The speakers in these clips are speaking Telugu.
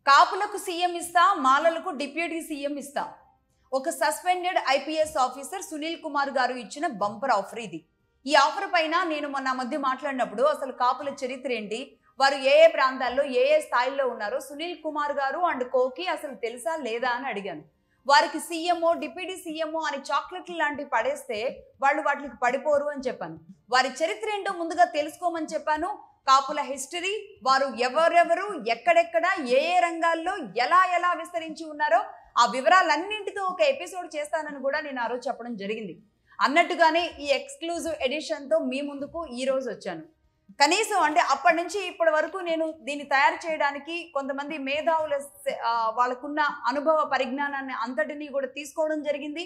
కాపులకు సీఎం ఇస్తా, మాలలకు డిప్యూటీ సీఎం ఇస్తా. ఒక suspended IPS officer Sunil Kumar గారు ఇచ్చిన బంపర్ ఆఫర్ ఇది. ఈ ఆఫర్ పైన నేను మొన్న మధ్య మాట్లాడినప్పుడు అసలు కాపుల చరిత్ర ఏంటి, వారు ఏ ఏ ప్రాంతాల్లో ఏ ఏ స్థాయిలో ఉన్నారో సునీల్ కుమార్ గారు అండ్ కోకి అసలు తెలుసా లేదా అని అడిగాను. వారికి సీఎంఓ డిప్యూటీ సీఎంఓ అని చాక్లెట్లు లాంటివి పడేస్తే వాళ్ళు వాటికి పడిపోరు అని చెప్పాను. వారి చరిత్ర ఏంటో ముందుగా తెలుసుకోమని చెప్పాను. కాపుల హిస్టరీ, వారు ఎవరెవరు ఎక్కడెక్కడ ఏ ఏ రంగాల్లో ఎలా ఎలా విస్తరించి ఉన్నారో ఆ వివరాలన్నింటితో ఒక ఎపిసోడ్ చేస్తానని కూడా నేను ఆ రోజు చెప్పడం జరిగింది. అన్నట్టుగానే ఈ ఎక్స్క్లూజివ్ ఎడిషన్తో మీ ముందుకు ఈ రోజు వచ్చాను. కనీసం అంటే అప్పటి నుంచి ఇప్పటి వరకు నేను దీన్ని తయారు చేయడానికి కొంతమంది మేధావుల వాళ్ళకున్న అనుభవ పరిజ్ఞానాన్ని అంతటినీ కూడా తీసుకోవడం జరిగింది.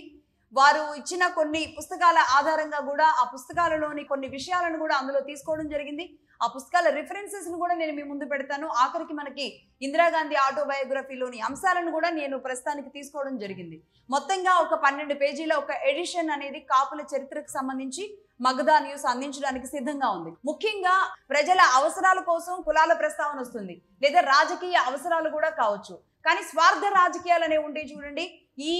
వారు ఇచ్చిన కొన్ని పుస్తకాల ఆధారంగా కూడా ఆ పుస్తకాలలోని కొన్ని విషయాలను కూడా అందులో తీసుకోవడం జరిగింది. ఆ పుస్తకాల రిఫరెన్సెస్ను కూడా నేను మీ ముందు పెడతాను. ఆఖరికి మనకి ఇందిరాగాంధీ ఆటోబయోగ్రఫీలోని అంశాలను కూడా నేను ప్రస్తుతానికి తీసుకోవడం జరిగింది. మొత్తంగా ఒక 12 పేజీల ఒక ఎడిషన్ అనేది కాపుల చరిత్రకు సంబంధించి మగధా న్యూస్ అందించడానికి సిద్ధంగా ఉంది. ముఖ్యంగా ప్రజల అవసరాల కోసం కులాల ప్రస్తావన వస్తుంది, లేదా రాజకీయ అవసరాలు కూడా కావచ్చు. కానీ స్వార్థ రాజకీయాలు అనేవి ఉంటాయి చూడండి. ఈ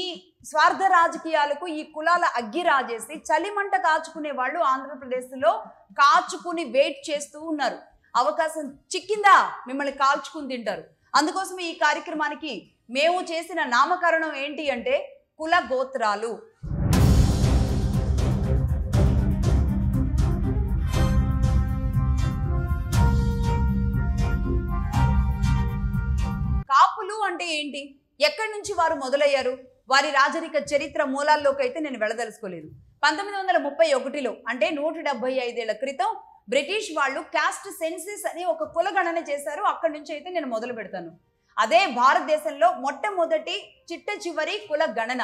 స్వార్థ రాజకీయాలకు ఈ కులాల అగ్గి రాజేసి చలిమంట కాచుకునే వాళ్ళు ఆంధ్రప్రదేశ్లో కాచుకుని వెయిట్ చేస్తూ ఉన్నారు. అవకాశం చిక్కిందా మిమ్మల్ని కాల్చుకుని తింటారు. అందుకోసం ఈ కార్యక్రమానికి మేము చేసిన నామకరణం ఏంటి అంటే కుల గోత్రాలు. కాపులు అంటే ఏంటి, ఎక్కడి నుంచి వారు మొదలయ్యారు, వారి రాజరిక చరిత్ర మూలాల్లోకి అయితే నేను వెళ్ళదలుచుకోలేదు. 1931లో అంటే 175 ఏళ్ల క్రితం బ్రిటిష్ వాళ్ళు క్యాస్ట్ సెన్సస్ అని ఒక కులగణన చేశారు. అక్కడి నుంచి అయితే నేను మొదలు పెడతాను. అదే భారతదేశంలో మొట్టమొదటి చిట్ట చివరి కుల గణన.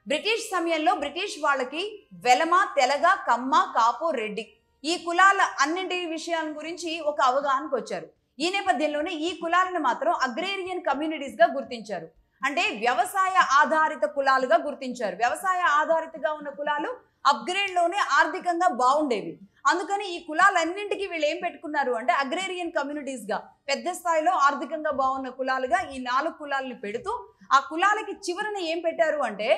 బ్రిటిష్ సమయంలో బ్రిటిష్ వాళ్ళకి వెలమ, తెలగ, కమ్మ, కాపు, రెడ్డి ఈ కులాల అన్నింటి విషయాల గురించి ఒక అవగాహనకు వచ్చారు. ఈ నేపథ్యంలోనే ఈ కులాలను మాత్రం అగ్రేరియన్ కమ్యూనిటీస్ గా గుర్తించారు. అంటే వ్యవసాయ ఆధారిత కులాలుగా గుర్తించారు. వ్యవసాయ ఆధారితగా ఉన్న కులాలు అప్గ్రేడ్ లోనే ఆర్థికంగా బాగుండేవి. అందుకని ఈ కులాలన్నింటికి వీళ్ళు ఏం పెట్టుకున్నారు అంటే అగ్రేరియన్ కమ్యూనిటీస్ గా పెద్ద స్థాయిలో ఆర్థికంగా బాగున్న కులాలుగా ఈ 4 కులాలను పెడుతూ ఆ కులాలకి చివరన ఏం పెట్టారు అంటే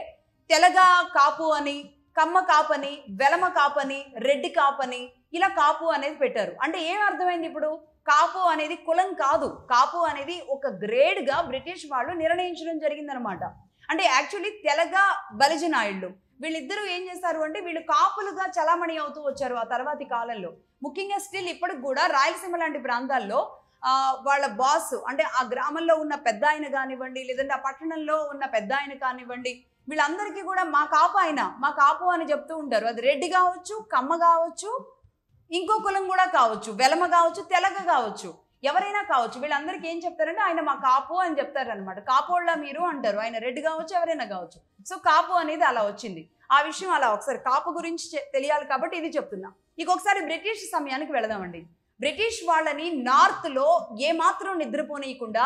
తెలగ కాపు అని, కమ్మ కాపని, వెలమ కాపని, రెడ్డి కాపని ఇలా కాపు అనేది పెట్టారు. అంటే ఏం అర్థమైంది ఇప్పుడు, కాపు అనేది కులం కాదు, కాపు అనేది ఒక గ్రేడ్ గా బ్రిటిష్ వాళ్ళు నిర్ణయించడం జరిగిందనమాట. అంటే యాక్చువల్లీ తెలగ బలిజనాయుళ్ళు వీళ్ళిద్దరూ ఏం చేశారు అంటే వీళ్ళు కాపులుగా చలామణి అవుతూ వచ్చారు ఆ తర్వాతి కాలంలో. ముఖ్యంగా స్టిల్ ఇప్పటికి కూడా రాయలసీమ లాంటి ప్రాంతాల్లో వాళ్ళ బాస్ అంటే ఆ గ్రామంలో ఉన్న పెద్ద ఆయన కానివ్వండి, లేదంటే ఆ పట్టణంలో ఉన్న పెద్ద ఆయన కానివ్వండి, వీళ్ళందరికీ కూడా మా కాపు ఆయన, మా కాపు అని చెప్తూ ఉంటారు. అది రెడ్డి కావచ్చు, కమ్మ కావచ్చు, ఇంకో కులం కూడా కావచ్చు, వెలమ కావచ్చు, తెలగ కావచ్చు, ఎవరైనా కావచ్చు. వీళ్ళందరికీ ఏం చెప్తారంటే ఆయన మా కాపు అని చెప్తారనమాట. కాపోళ్ళ మీరు అంటారు. ఆయన రెడ్డి కావచ్చు, ఎవరైనా కావచ్చు. సో కాపు అనేది అలా వచ్చింది. ఆ విషయం అలా ఒకసారి కాపు గురించి తెలియాలి కాబట్టి ఇది చెప్తున్నా. ఇంకొకసారి బ్రిటిష్ సమయానికి వెళదామండి. బ్రిటిష్ వాళ్ళని నార్త్ లో ఏమాత్రం నిద్రపోనీయకుండా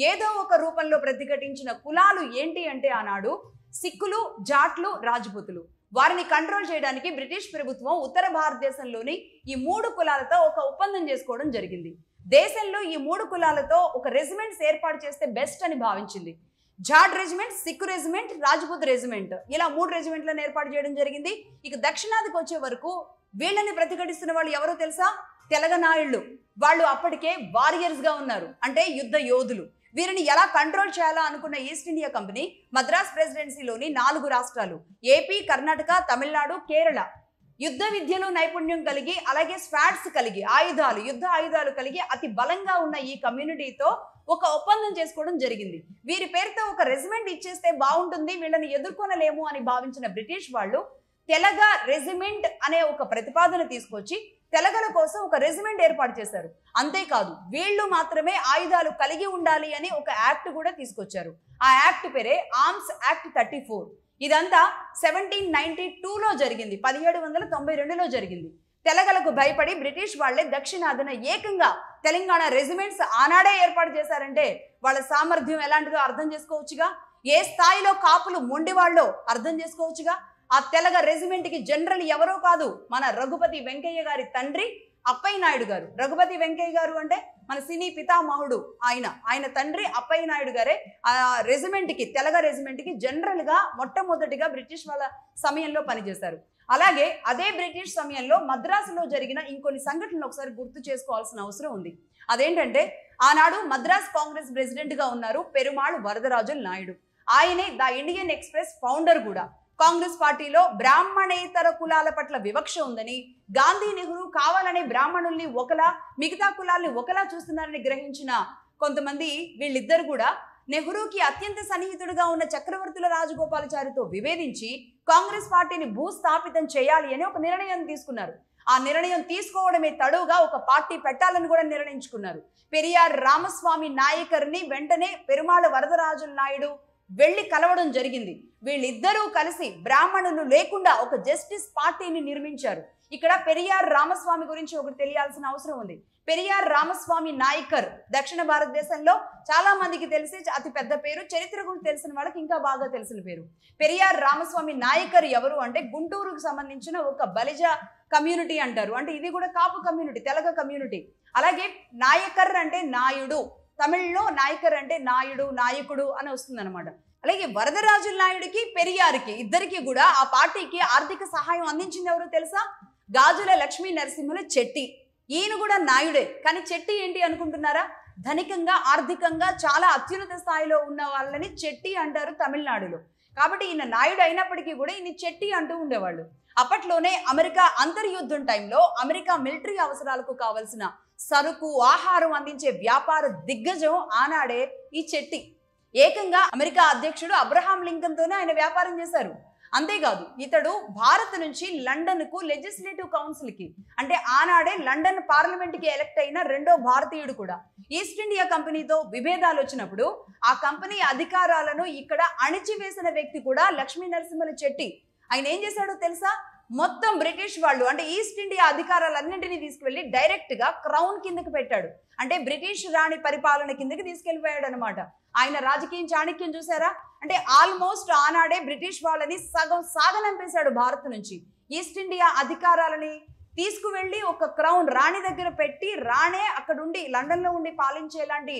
ఏదో ఒక రూపంలో ప్రతిఘటించిన కులాలు ఏంటి అంటే ఆనాడు సిక్కులు, జాట్లు, రాజపుతులు. వారిని కంట్రోల్ చేయడానికి బ్రిటిష్ ప్రభుత్వం ఉత్తర భారతదేశంలోని ఈ 3 కులాలతో ఒక ఒప్పందం చేసుకోవడం జరిగింది. దేశంలో ఈ 3 కులాలతో ఒక రెజిమెంట్స్ ఏర్పాటు చేస్తే బెస్ట్ అని భావించింది. Jat regiment, Sikh regiment, Rajput regiment ఇలా 3 రెజిమెంట్లను ఏర్పాటు చేయడం జరిగింది. ఇక దక్షిణాదికి వచ్చే వరకు వీళ్ళని ప్రతిఘటిస్తున్న వాళ్ళు ఎవరో తెలుసా, తెలగ నాయుళ్ళు. వాళ్ళు అప్పటికే వారియర్స్ గా ఉన్నారు, అంటే యుద్ధ యోధులు. వీరిని ఎలా కంట్రోల్ చేయాలా అనుకున్న ఈస్ట్ ఇండియా కంపెనీ మద్రాస్ ప్రెసిడెన్సీలోని 4 రాష్ట్రాలు ఏపీ, కర్ణాటక, తమిళనాడు, కేరళ యుద్ధ విద్యలో నైపుణ్యం కలిగి అలాగే స్వాట్స్ కలిగి యుద్ధ ఆయుధాలు కలిగి అతి బలంగా ఉన్న ఈ కమ్యూనిటీతో ఒక ఒప్పందం చేసుకోవడం జరిగింది. వీరి పేరుతో ఒక రెజిమెంట్ ఇచ్చేస్తే బాగుంటుంది, వీళ్ళని ఎదుర్కొనలేము అని భావించిన బ్రిటిష్ వాళ్ళు తెలగ రెజిమెంట్ అనే ఒక ప్రతిపాదన తీసుకొచ్చి తెలగల కోసం ఒక రెజిమెంట్ ఏర్పాటు చేశారు. అంతేకాదు వీళ్ళు మాత్రమే ఆయుధాలు కలిగి ఉండాలి అని ఒక యాక్ట్ కూడా తీసుకొచ్చారు. ఆ యాక్ట్ పేరే ఆర్మ్స్ యాక్ట్ 34. ఇదంతా 1792లో జరిగింది, 1792లో జరిగింది. తెలగలకు భయపడి బ్రిటిష్ వాళ్లే దక్షిణాదిన ఏకంగా తెలంగాణ రెజిమెంట్స్ ఆనాడే ఏర్పాటు చేశారంటే వాళ్ళ సామర్థ్యం ఎలాంటిదో అర్థం చేసుకోవచ్చుగా. ఏ స్థాయిలో కాపులు మొండివాళ్ళో అర్థం చేసుకోవచ్చుగా. ఆ తెలగ రెజిమెంట్ కి జనరల్ ఎవరో కాదు, మన రఘుపతి వెంకయ్య గారి తండ్రి అప్పయ్య నాయుడు గారు. రఘుపతి వెంకయ్య గారు అంటే మన సినీ పితామహుడు. ఆయన తండ్రి అప్పయ్య నాయుడు గారే ఆ రెజిమెంట్కి, తెలగ రెజిమెంట్కి జనరల్గా మొట్టమొదటిగా బ్రిటిష్ వాళ్ళ సమయంలో పనిచేశారు. అలాగే అదే బ్రిటిష్ సమయంలో మద్రాసులో జరిగిన ఇంకొన్ని సంఘటనలు ఒకసారి గుర్తు చేసుకోవాల్సిన అవసరం ఉంది. అదేంటంటే ఆనాడు మద్రాస్ కాంగ్రెస్ ప్రెసిడెంట్గా ఉన్నారు పెరుమాళ్ వరదరాజుల నాయుడు. ఆయనే ద ఇండియన్ ఎక్స్ప్రెస్ ఫౌండర్ కూడా. కాంగ్రెస్ పార్టీలో బ్రాహ్మణేతర కులాల పట్ల వివక్ష ఉందని, గాంధీ నెహ్రూ కావాలనే బ్రాహ్మణుల్ని ఒకలా మిగతా కులాల్ని ఒకలా చూస్తున్నారని గ్రహించిన కొంతమంది వీళ్ళిద్దరు కూడా నెహ్రూకి అత్యంత సన్నిహితుడిగా ఉన్న చక్రవర్తుల రాజగోపాలాచారితో విభేదించి కాంగ్రెస్ పార్టీని భూస్థాపితం చేయాలి అని ఒక నిర్ణయం తీసుకున్నారు. ఆ నిర్ణయం తీసుకోవడమే తడువుగా ఒక పార్టీ పెట్టాలని కూడా నిర్ణయించుకున్నారు. పెరియార్ రామస్వామి నాయకర్ని వెంటనే పెరుమాళ వరదరాజుల నాయుడు వెళ్ళి కలవడం జరిగింది. వీళ్ళిద్దరూ కలిసి బ్రాహ్మణులు లేకుండా ఒక జస్టిస్ పార్టీని నిర్మించారు. ఇక్కడ పెరియార్ రామస్వామి గురించి ఒకటి తెలియాల్సిన అవసరం ఉంది. పెరియార్ రామస్వామి నాయకర్ దక్షిణ భారతదేశంలో చాలా మందికి తెలిసి అతి పెద్ద పేరు, చరిత్ర గురించి తెలిసిన వాళ్ళకి ఇంకా బాగా తెలిసిన పేరు. పెరియార్ రామస్వామి నాయకర్ ఎవరు అంటే గుంటూరుకు సంబంధించిన ఒక బలిజ కమ్యూనిటీ అంటారు. అంటే ఇది కూడా కాపు కమ్యూనిటీ, తెలగ కమ్యూనిటీ. అలాగే నాయకర్ అంటే నాయుడు, తమిళ్లో నాయకర్ అంటే నాయుడు, నాయకుడు అని వస్తుంది అనమాట. అలాగే వరదరాజుల నాయుడికి పెరియార్కి ఇద్దరికి కూడా ఆ పార్టీకి ఆర్థిక సహాయం అందించింది ఎవరో తెలుసా? గాజుల లక్ష్మీ నరసింహుల చెట్టి. ఈయన కూడా నాయుడే, కానీ చెట్టి ఏంటి అనుకుంటున్నారా? ధనికంగా ఆర్థికంగా చాలా అత్యున్నత స్థాయిలో ఉన్న వాళ్ళని చెట్టి అంటారు తమిళనాడులో. కాబట్టి ఈయన నాయుడు అయినప్పటికీ కూడా ఈయన చెట్టి అంటూ ఉండేవాళ్ళు. అప్పట్లోనే అమెరికా అంతర్యుద్ధం టైంలో అమెరికా మిలిటరీ అవసరాలకు కావలసిన సరుకు, ఆహారం అందించే వ్యాపార దిగ్గజం ఆనాడే ఈ చెట్టి. ఏకంగా అమెరికా అధ్యక్షుడు అబ్రహాం లింకన్ తోనే ఆయన వ్యాపారం చేశారు. అంతేకాదు ఇతడు భారత్ నుంచి లండన్ కు లెజిస్లేటివ్ కౌన్సిల్ కి, అంటే ఆనాడే లండన్ పార్లమెంట్ కి ఎలక్ట్ అయిన రెండో భారతీయుడు కూడా. ఈస్ట్ ఇండియా కంపెనీతో విభేదాలు వచ్చినప్పుడు ఆ కంపెనీ అధికారాలను ఇక్కడ అణిచివేసిన వ్యక్తి కూడా లక్ష్మీ నరసింహుల చెట్టి. ఆయన ఏం చేశాడో తెలుసా? మొత్తం బ్రిటిష్ వాళ్ళు అంటే ఈస్ట్ ఇండియా అధికారాలన్నింటినీ తీసుకువెళ్ళి డైరెక్ట్ గా క్రౌన్ కిందకి పెట్టాడు. అంటే బ్రిటిష్ రాణి పరిపాలన కిందకి తీసుకెళ్లిపోయాడు అనమాట. ఆయన రాజకీయం చాణక్యం చూసారా? అంటే ఆల్మోస్ట్ ఆనాడే బ్రిటిష్ వాళ్ళని సగం సాగనంపేశాడు భారత్ నుంచి. ఈస్ట్ ఇండియా అధికారాలని తీసుకువెళ్ళి ఒక క్రౌన్ రాణి దగ్గర పెట్టి రాణే అక్కడుండి లండన్లో ఉండి పాలించేలాంటి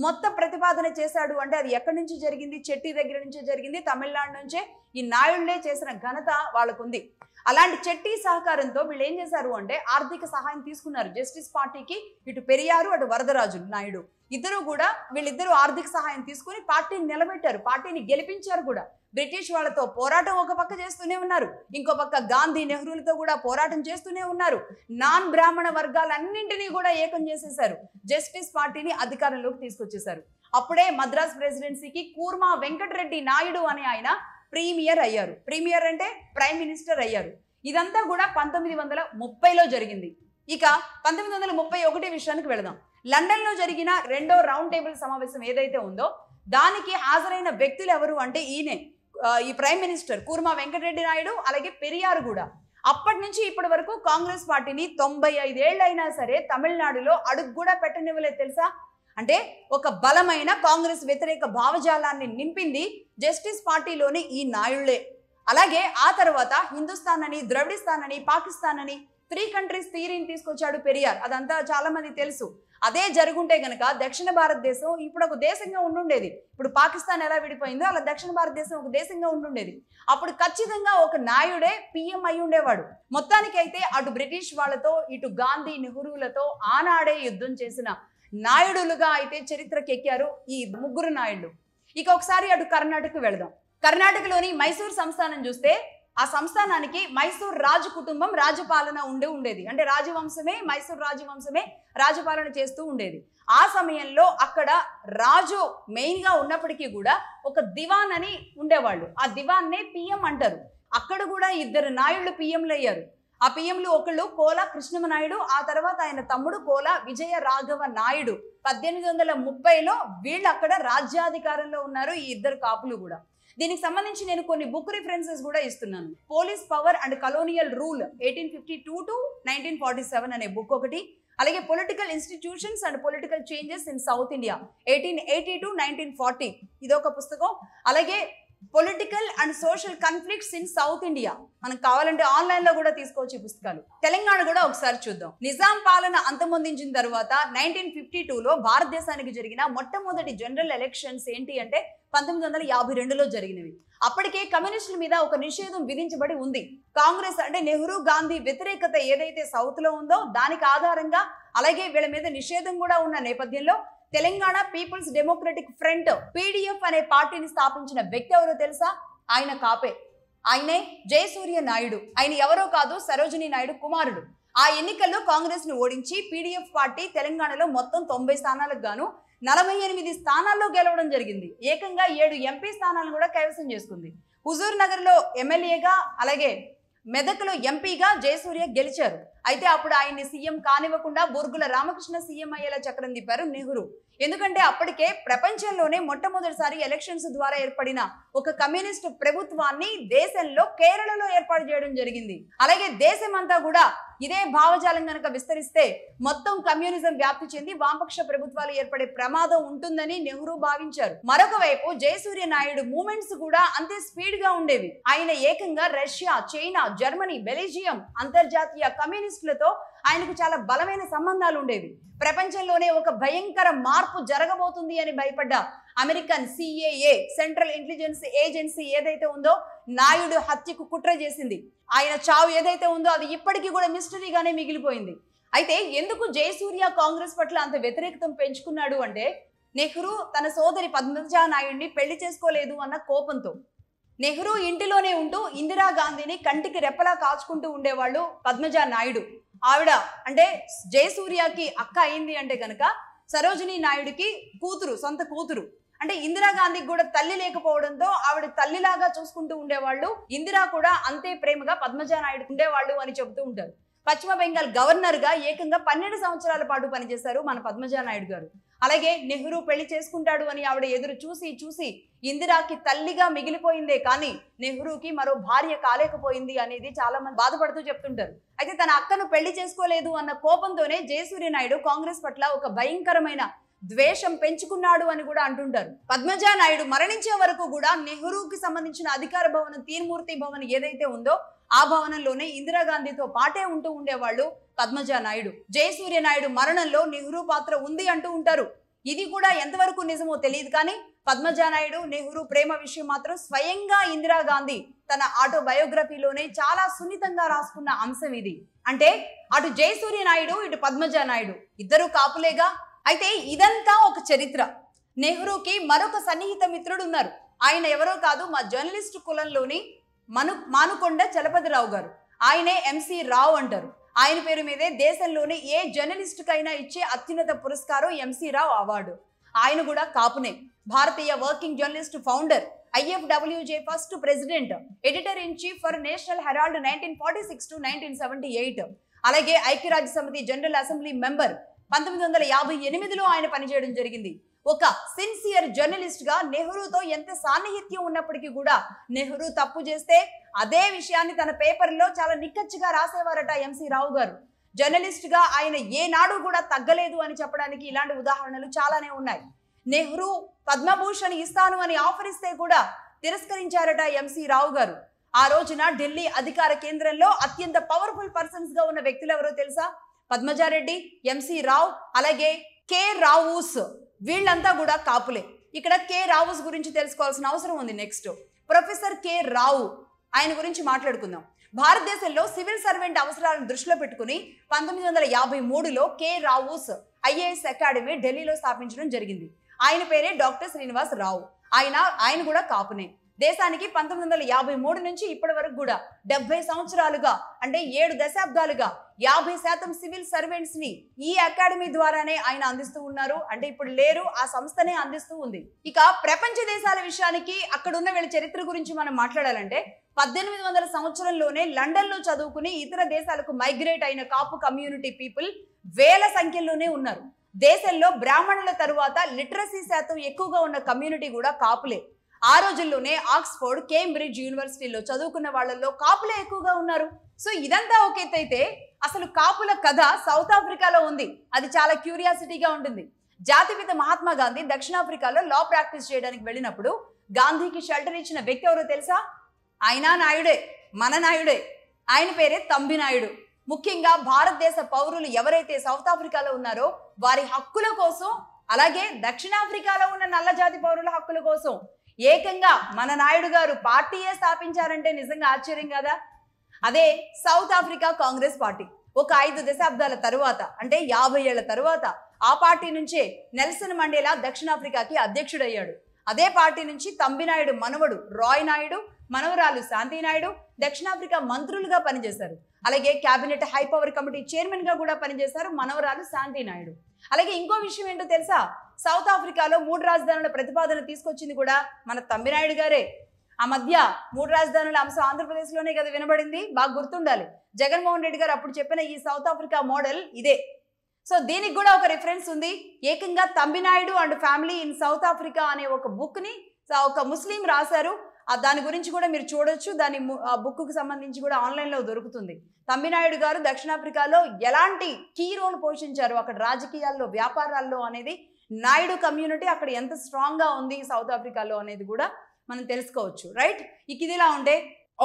మొత్తం ప్రతిపాదన చేశాడు. అంటే అది ఎక్కడి నుంచి జరిగింది? చెట్టి దగ్గర నుంచే జరిగింది, తమిళనాడు నుంచే. ఈ నాయుళ్లే చేసిన ఘనత వాళ్ళకుంది. అలాంటి చెట్టి సహకారంతో వీళ్ళు ఏం చేశారు అంటే ఆర్థిక సహాయం తీసుకున్నారు జస్టిస్ పార్టీకి. ఇటు పెరియారు, అటు వరదరాజు నాయుడు ఇద్దరు కూడా వీళ్ళిద్దరూ ఆర్థిక సహాయం తీసుకుని పార్టీని నిలబెట్టారు, పార్టీని గెలిపించారు కూడా. బ్రిటిష్ వాళ్ళతో పోరాటం ఒక పక్క చేస్తూనే ఉన్నారు, ఇంకో పక్క గాంధీ నెహ్రూలతో కూడా పోరాటం చేస్తూనే ఉన్నారు. నాన్ బ్రాహ్మణ వర్గాలన్నింటినీ కూడా ఏకం చేసేశారు, జస్టిస్ పార్టీని అధికారంలోకి తీసుకొచ్చేశారు. అప్పుడే మద్రాస్ ప్రెసిడెన్సీకి కూర్మా వెంకటరెడ్డి నాయుడు అనే ఆయన ప్రీమియర్ అయ్యారు. ప్రీమియర్ అంటే ప్రైమ్ మినిస్టర్ అయ్యారు. ఇదంతా కూడా 1930లో జరిగింది. ఇక 1931 విషయానికి వెళదాం. లండన్లో జరిగిన రెండో రౌండ్ టేబుల్ సమావేశం ఏదైతే ఉందో దానికి హాజరైన వ్యక్తులు ఎవరు అంటే ఈయనే, ఈ ప్రైమ్ మినిస్టర్ కూర్మా వెంకటరెడ్డి నాయుడు, అలాగే పెరియార్ కూడా. అప్పటి నుంచి ఇప్పటి వరకు కాంగ్రెస్ పార్టీని 95 ఏళ్ళైనా సరే తమిళనాడులో అడుగు కూడా పెట్టనివ్వలేదు తెలుసా? అంటే ఒక బలమైన కాంగ్రెస్ వ్యతిరేక భావజాలాన్ని నింపింది జస్టిస్ పార్టీలోని ఈ నాయుళ్లే. అలాగే ఆ తర్వాత హిందుస్థాన్ అని, ద్రవిడిస్తాన్ అని, పాకిస్తాన్ అని 3 కంట్రీస్ థియరీని తీసుకొచ్చాడు పెరియార్. అదంతా చాలా మంది తెలుసు. అదే జరుగుంటే గనక దక్షిణ భారతదేశం ఇప్పుడు ఒక దేశంగా ఉండుండేది. ఇప్పుడు పాకిస్తాన్ ఎలా విడిపోయిందో అలా దక్షిణ భారతదేశం ఒక దేశంగా ఉండుండేది. అప్పుడు ఖచ్చితంగా ఒక నాయుడే పిఎం అయి ఉండేవాడు. మొత్తానికైతే అటు బ్రిటిష్ వాళ్ళతో, ఇటు గాంధీ నెహ్రూలతో ఆనాడే యుద్ధం చేసిన నాయుడులుగా అయితే చరిత్రకి ఎక్కారు ఈ ముగ్గురు నాయుళ్ళు. ఇక ఒకసారి అటు కర్ణాటకకు వెళదాం. కర్ణాటకలోని మైసూర్ సంస్థానం చూస్తే ఆ సంస్థానానికి మైసూర్ రాజు కుటుంబం రాజపాలన ఉండేది. అంటే రాజవంశమే, మైసూర్ రాజవంశమే రాజపాలన చేస్తూ ఉండేది. ఆ సమయంలో అక్కడ రాజు మెయిన్ గా ఉన్నప్పటికీ కూడా ఒక దివాన్ అని ఉండేవాళ్ళు. ఆ దివాన్నే పిఎం అంటారు. అక్కడ కూడా 2 నాయుళ్ళు పిఎంలు అయ్యారు. ఆ పిఎంలు ఒకళ్ళు కోల కృష్ణమనాయుడు, ఆ తర్వాత ఆయన తమ్ముడు కోల విజయ రాఘవ నాయుడు. 1830లో వీళ్ళు అక్కడ రాజ్యాధికారంలో ఉన్నారు, ఈ 2 కాపులు కూడా. దీనికి సంబంధించి నేను కొన్ని బుక్ రిఫరెన్సెస్ కూడా ఇస్తున్నాను. Police power and colonial rule 1852 to 1947 అనే బుక్ ఒకటి, అలాగే political institutions and political changes in south India 1880 to 1940 ఇదొక పుస్తకం, అలాగే political and social conflicts in south India. మనకు కావాలంటే ఆన్లైన్ లో కూడా తీసుకోవచ్చు ఈ పుస్తకాలు. తెలంగాణ కూడా ఒకసారి చూద్దాం. నిజాం పాలన అంతమొందించిన తర్వాత 1952లో భారతదేశానికి జరిగిన మొట్టమొదటి జనరల్ ఎలక్షన్స్ ఏంటి అంటే 1952లో జరిగినవి. అప్పటికే కమ్యూనిస్టుల మీద ఒక నిషేధం విధించబడి ఉంది. కాంగ్రెస్ అంటే నెహ్రూ గాంధీ వ్యతిరేకత ఏదైతే సౌత్ లో ఉందో దానికి ఆధారంగా అలాగే వీళ్ళ మీద నిషేధం కూడా ఉన్న నేపథ్యంలో Telangana people's democratic front PDF అనే పార్టీని స్థాపించిన వ్యక్తి ఎవరో తెలుసా? ఆయన కాపే. ఆయనే జయసూర్య నాయుడు. ఆయన ఎవరో కాదు, సరోజినీ నాయుడు కుమారుడు. ఆ ఎన్నికల్లో కాంగ్రెస్ ను ఓడించి పీడీఎఫ్ పార్టీ తెలంగాణలో మొత్తం 90 స్థానాలకు గాను 48 స్థానాల్లో గెలవడం జరిగింది. ఏకంగా 7 ఎంపీ స్థానాలను కూడా కైవసం చేసుకుంది. హుజూర్ నగర్ లో ఎమ్మెల్యేగా అలాగే మెదక్లో ఎంపీగా జయసూర్య గెలిచారు. అయితే అప్పుడు ఆయన్ని సీఎం కానివ్వకుండా బొర్గుల రామకృష్ణ సీఎం అయ్యేలా చక్రం తిప్పారు నెహ్రూ. ఎందుకంటే అప్పటికే ప్రపంచంలోనే మొట్టమొదటిసారి ఎలక్షన్స్ ద్వారా ఏర్పడిన ఒక కమ్యూనిస్టు ప్రభుత్వాన్ని దేశంలో కేరళలో ఏర్పాటు చేయడం జరిగింది. అలాగే దేశమంతా కూడా ఇదే భావజాలం కనుక విస్తరిస్తే మొత్తం కమ్యూనిజం వ్యాప్తి చెంది వామపక్ష ప్రభుత్వాలు ఏర్పడే ప్రమాదం ఉంటుందని నెహ్రూ భావించారు. మరొక వైపు జయసూర్య నాయుడు మూమెంట్స్ కూడా అంతే స్పీడ్ గా ఉండేవి. ఆయన ఏకంగా రష్యా, చైనా, జర్మనీ, బెల్జియం అంతర్జాతీయ కమ్యూనిస్టులతో ఆయనకు చాలా బలమైన సంబంధాలు ఉండేవి. ప్రపంచంలోనే ఒక భయంకర మార్పు జరగబోతుంది అని భయపడ్డ American CIA central intelligence agency ఏదైతే ఉందో నాయుడు హత్యకు కుట్ర చేసింది. ఆయన చావు ఏదైతే ఉందో అది ఇప్పటికీ కూడా మిస్టరీగానే మిగిలిపోయింది. అయితే ఎందుకు జయసూర్య కాంగ్రెస్ పట్ల అంత వ్యతిరేకత పెంచుకున్నాడు అంటే నెహ్రూ తన సోదరి పద్మజా నాయుడిని పెళ్లి చేసుకోలేదు అన్న కోపంతో. నెహ్రూ ఇంటిలోనే ఉంటూ ఇందిరాగాంధీని కంటికి రెప్పలా కాచుకుంటూ ఉండేవాళ్ళు పద్మజా నాయుడు. ఆవిడ అంటే జయసూర్యకి అక్క అయింది అంటే కనుక సరోజినీ నాయుడికి కూతురు, సొంత కూతురు. అంటే ఇందిరాగాంధీకి కూడా తల్లి లేకపోవడంతో ఆవిడ తల్లిలాగా చూసుకుంటూ ఉండేవాళ్ళు. ఇందిరా కూడా అంతే ప్రేమగా పద్మజా నాయుడు ఉండేవాళ్ళు అని చెబుతూ ఉంటారు. పశ్చిమ బెంగాల్ గవర్నర్ గా ఏకంగా 12 సంవత్సరాల పాటు పనిచేశారు మన పద్మజా నాయుడు గారు. అలాగే నెహ్రూ పెళ్లి చేసుకుంటాడు అని ఆవిడ ఎదురు చూసి ఇందిరాకి తల్లిగా మిగిలిపోయిందే కానీ నెహ్రూకి మరో భార్య కాలేకపోయింది అనేది చాలా మంది బాధపడుతూ చెప్తుంటారు. అయితే తన అక్కను పెళ్లి చేసుకోలేదు అన్న కోపంతోనే జయసూర్య నాయుడు కాంగ్రెస్ పట్ల ఒక భయంకరమైన ద్వేషం పెంచుకున్నాడు అని కూడా అంటుంటారు. పద్మజా నాయుడు మరణించే వరకు కూడా నెహ్రూకి సంబంధించిన అధికార భవనం తీన్మూర్తి భవన్ ఏదైతే ఉందో ఆ భవనంలోనే ఇందిరాగాంధీతో పాటే ఉంటూ ఉండేవాళ్ళు పద్మజా నాయుడు. జయసూర్య నాయుడు మరణంలో నెహ్రూ పాత్ర ఉంది అంటూ ఉంటారు. ఇది కూడా ఎంతవరకు నిజమో తెలియదు కానీ పద్మజా నాయుడు నెహ్రూ ప్రేమ విషయం మాత్రం స్వయంగా ఇందిరాగాంధీ తన ఆటోబయోగ్రఫీలోనే చాలా సున్నితంగా రాసుకున్న అంశం ఇది. అంటే అటు జయసూర్య నాయుడు ఇటు పద్మజా నాయుడు ఇద్దరు కాపులేగా. అయితే ఇదంతా ఒక చరిత్ర. నెహ్రూకి మరొక సన్నిహిత మిత్రుడు ఉన్నారు. ఆయన ఎవరో కాదు, మా జర్నలిస్టు కులంలోని మానుకొండ చలపతిరావు గారు. ఆయనే ఎంసీ రావు అంటారు. ఆయన పేరు మీదే దేశంలోని ఏ జర్నలిస్టుకైనా ఇచ్చే అత్యున్నత పురస్కారం ఎంసీ రావు అవార్డు. ఆయన కూడా కాపునే. Bharatiya working journalist founder, IFWJ first president, editor in chief for national herald 1946 to 1978. అలాగే ఐక్యరాజ్య సమితి జనరల్ అసెంబ్లీ మెంబర్ 1958లో ఆయన పనిచేయడం జరిగింది. ఒక సిన్సియర్ జర్నలిస్ట్ గా నెహ్రూతో ఎంత సాన్నిహిత్యం ఉన్నప్పటికీ కూడా నెహ్రూ తప్పు చేస్తే అదే విషయాన్ని తన పేపర్లో చాలా నిక్కచ్చిగా రాసేవారట ఎంసీ రావు గారు. జర్నలిస్ట్ గా ఆయన ఏనాడు కూడా తగ్గలేదు అని చెప్పడానికి ఇలాంటి ఉదాహరణలు చాలానే ఉన్నాయి. నెహ్రూ పద్మభూషణ్ ఇస్తాను అని ఆఫర్ ఇస్తే కూడా తిరస్కరించారట ఎంసీ రావు గారు. ఆ రోజున ఢిల్లీ అధికార కేంద్రంలో అత్యంత పవర్ఫుల్ పర్సన్స్ గా ఉన్న వ్యక్తులు ఎవరో తెలుసా? పద్మజారెడ్డి, ఎంసీ రావు, అలాగే కె రావుస్. వీళ్ళంతా కూడా కాపులే. ఇక్కడ కె రావుస్ గురించి తెలుసుకోవాల్సిన అవసరం ఉంది. నెక్స్ట్ ప్రొఫెసర్ కె రావు, ఆయన గురించి మాట్లాడుకుందాం. భారతదేశంలో సివిల్ సర్వెంట్ అవసరాలను దృష్టిలో పెట్టుకుని 1953లో కె రావుస్ ఐఏఎస్ అకాడమీ ఢిల్లీలో స్థాపించడం జరిగింది. ఆయన పేరే డాక్టర్ శ్రీనివాస్ రావు. ఆయన కూడా కాపునే. దేశానికి 1953 నుంచి ఇప్పటి వరకు కూడా 70 సంవత్సరాలుగా అంటే 7 దశాబ్దాలుగా 50% సివిల్ సర్వెంట్స్ ని ఈ అకాడమీ ద్వారానే ఆయన అందిస్తూ ఉన్నారు. అంటే ఇప్పుడు లేరు, ఆ సంస్థనే అందిస్తూ ఉంది. ఇక ప్రపంచ దేశాల విషయానికి అక్కడ ఉన్న వీళ్ళ చరిత్ర గురించి మనం మాట్లాడాలంటే 1800 సంవత్సరంలోనే లండన్ లో చదువుకుని ఇతర దేశాలకు మైగ్రేట్ అయిన కాపు కమ్యూనిటీ పీపుల్ వేల సంఖ్యలోనే ఉన్నారు. దేశంలో బ్రాహ్మణుల తరువాత లిటరసీ శాతం ఎక్కువగా ఉన్న కమ్యూనిటీ కూడా కాపులే. ఆ రోజుల్లోనే ఆక్స్ఫోర్డ్, కేంబ్రిడ్జ్ యూనివర్సిటీలో చదువుకున్న వాళ్ళల్లో కాపులే ఎక్కువగా ఉన్నారు. సో ఇదంతా ఒక ఎత్తు అయితే అసలు కాపుల కథ సౌత్ ఆఫ్రికాలో ఉంది. అది చాలా క్యూరియాసిటీగా ఉంటుంది. జాతిపిత మహాత్మా గాంధీ దక్షిణాఫ్రికాలో లా ప్రాక్టీస్ చేయడానికి వెళ్ళినప్పుడు గాంధీకి షెల్టర్ ఇచ్చిన వ్యక్తి ఎవరో తెలుసా? ఆయన నాయుడే, మన నాయుడే. ఆయన పేరే తంబి నాయుడు. ముఖ్యంగా భారతదేశ పౌరులు ఎవరైతే సౌత్ ఆఫ్రికాలో ఉన్నారో వారి హక్కుల కోసం, అలాగే దక్షిణాఫ్రికాలో ఉన్న నల్లజాతి పౌరుల హక్కుల కోసం ఏకంగా మన నాయుడు గారు పార్టీయే స్థాపించారంటే నిజంగా ఆశ్చర్యం కదా. అదే సౌత్ ఆఫ్రికా కాంగ్రెస్ పార్టీ. ఒక 5 దశాబ్దాల తరువాత, అంటే 50 ఏళ్ల తరువాత ఆ పార్టీ నుంచే నెల్సన్ మండేలా దక్షిణాఫ్రికాకి అధ్యక్షుడయ్యాడు. అదే పార్టీ నుంచి తంబి నాయుడు మనవడు రాయ్ నాయుడు, మనవరాలు శాంతి నాయుడు దక్షిణాఫ్రికా మంత్రులుగా పనిచేశారు. అలాగే cabinet high power committee chairman గా కూడా పనిచేశారు మనవరాలు శాంతి నాయుడు. అలాగే ఇంకో విషయం ఏంటో తెలుసా? సౌత్ ఆఫ్రికాలో 3 రాజధానుల ప్రతిపాదన తీసుకొచ్చింది కూడా మన తంబి నాయుడు గారే. ఆ మధ్య 3 రాజధానుల అంశం ఆంధ్రప్రదేశ్లోనే కదా వినబడింది, బాగా గుర్తుండాలి. జగన్మోహన్ రెడ్డి గారు అప్పుడు చెప్పిన ఈ సౌత్ ఆఫ్రికా మోడల్ ఇదే. సో దీనికి కూడా ఒక రిఫరెన్స్ ఉంది. ఏకంగా Thambi Naidu and family in South Africa అనే ఒక బుక్ ని ఒక ముస్లిం రాశారు. దాని గురించి కూడా మీరు చూడొచ్చు. దాని ఆ బుక్ కు సంబంధించి కూడా ఆన్లైన్ లో దొరుకుతుంది. తంబి నాయుడు గారు దక్షిణాఫ్రికాలో ఎలాంటి కీ రోల్ పోషించారు అక్కడ రాజకీయాల్లో, వ్యాపారాల్లో అనేది, నాయుడు కమ్యూనిటీ అక్కడ ఎంత స్ట్రాంగ్ గా ఉంది సౌత్ ఆఫ్రికాలో అనేది కూడా మనం తెలుసుకోవచ్చు. రైట్, ఇక ఇదిలా ఉంటే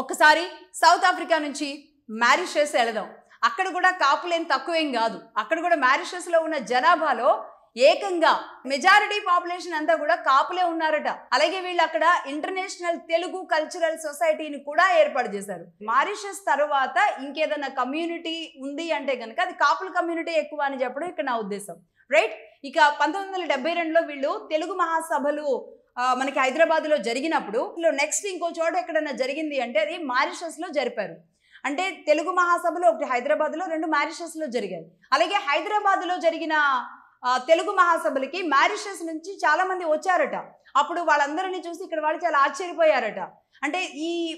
ఒక్కసారి సౌత్ ఆఫ్రికా నుంచి మారిషస్ వెళదాం. అక్కడ కూడా కాపులేం తక్కువేం కాదు. అక్కడ కూడా మారిషస్ లో ఉన్న జనాభాలో ఏకంగా మెజారిటీ పాపులేషన్ అంతా కూడా కాపులే ఉన్నారట. అలాగే వీళ్ళు అక్కడ ఇంటర్నేషనల్ తెలుగు కల్చరల్ సొసైటీని కూడా ఏర్పాటు చేశారు. మారిషస్ తర్వాత ఇంకేదైనా కమ్యూనిటీ ఉంది అంటే కనుక అది కాపుల కమ్యూనిటీ ఎక్కువ అని చెప్పడం ఇక్కడ నా ఉద్దేశం. రైట్, ఇక 1972లో వీళ్ళు తెలుగు మహాసభలు మనకి హైదరాబాద్ లో జరిగినప్పుడు నెక్స్ట్ ఇంకో చోట ఎక్కడైనా జరిగింది అంటే అది మారిషస్ లో జరిపారు. అంటే తెలుగు మహాసభలు ఒకటి హైదరాబాద్ లో, 2 మారిషస్ లో జరిగాయి. అలాగే హైదరాబాద్ లో జరిగిన తెలుగు మహాసభలకి మారిషస్ నుంచి చాలా మంది వచ్చారట. అప్పుడు వాళ్ళందరినీ చూసి ఇక్కడ వాళ్ళు చాలా ఆశ్చర్యపోయారట. అంటే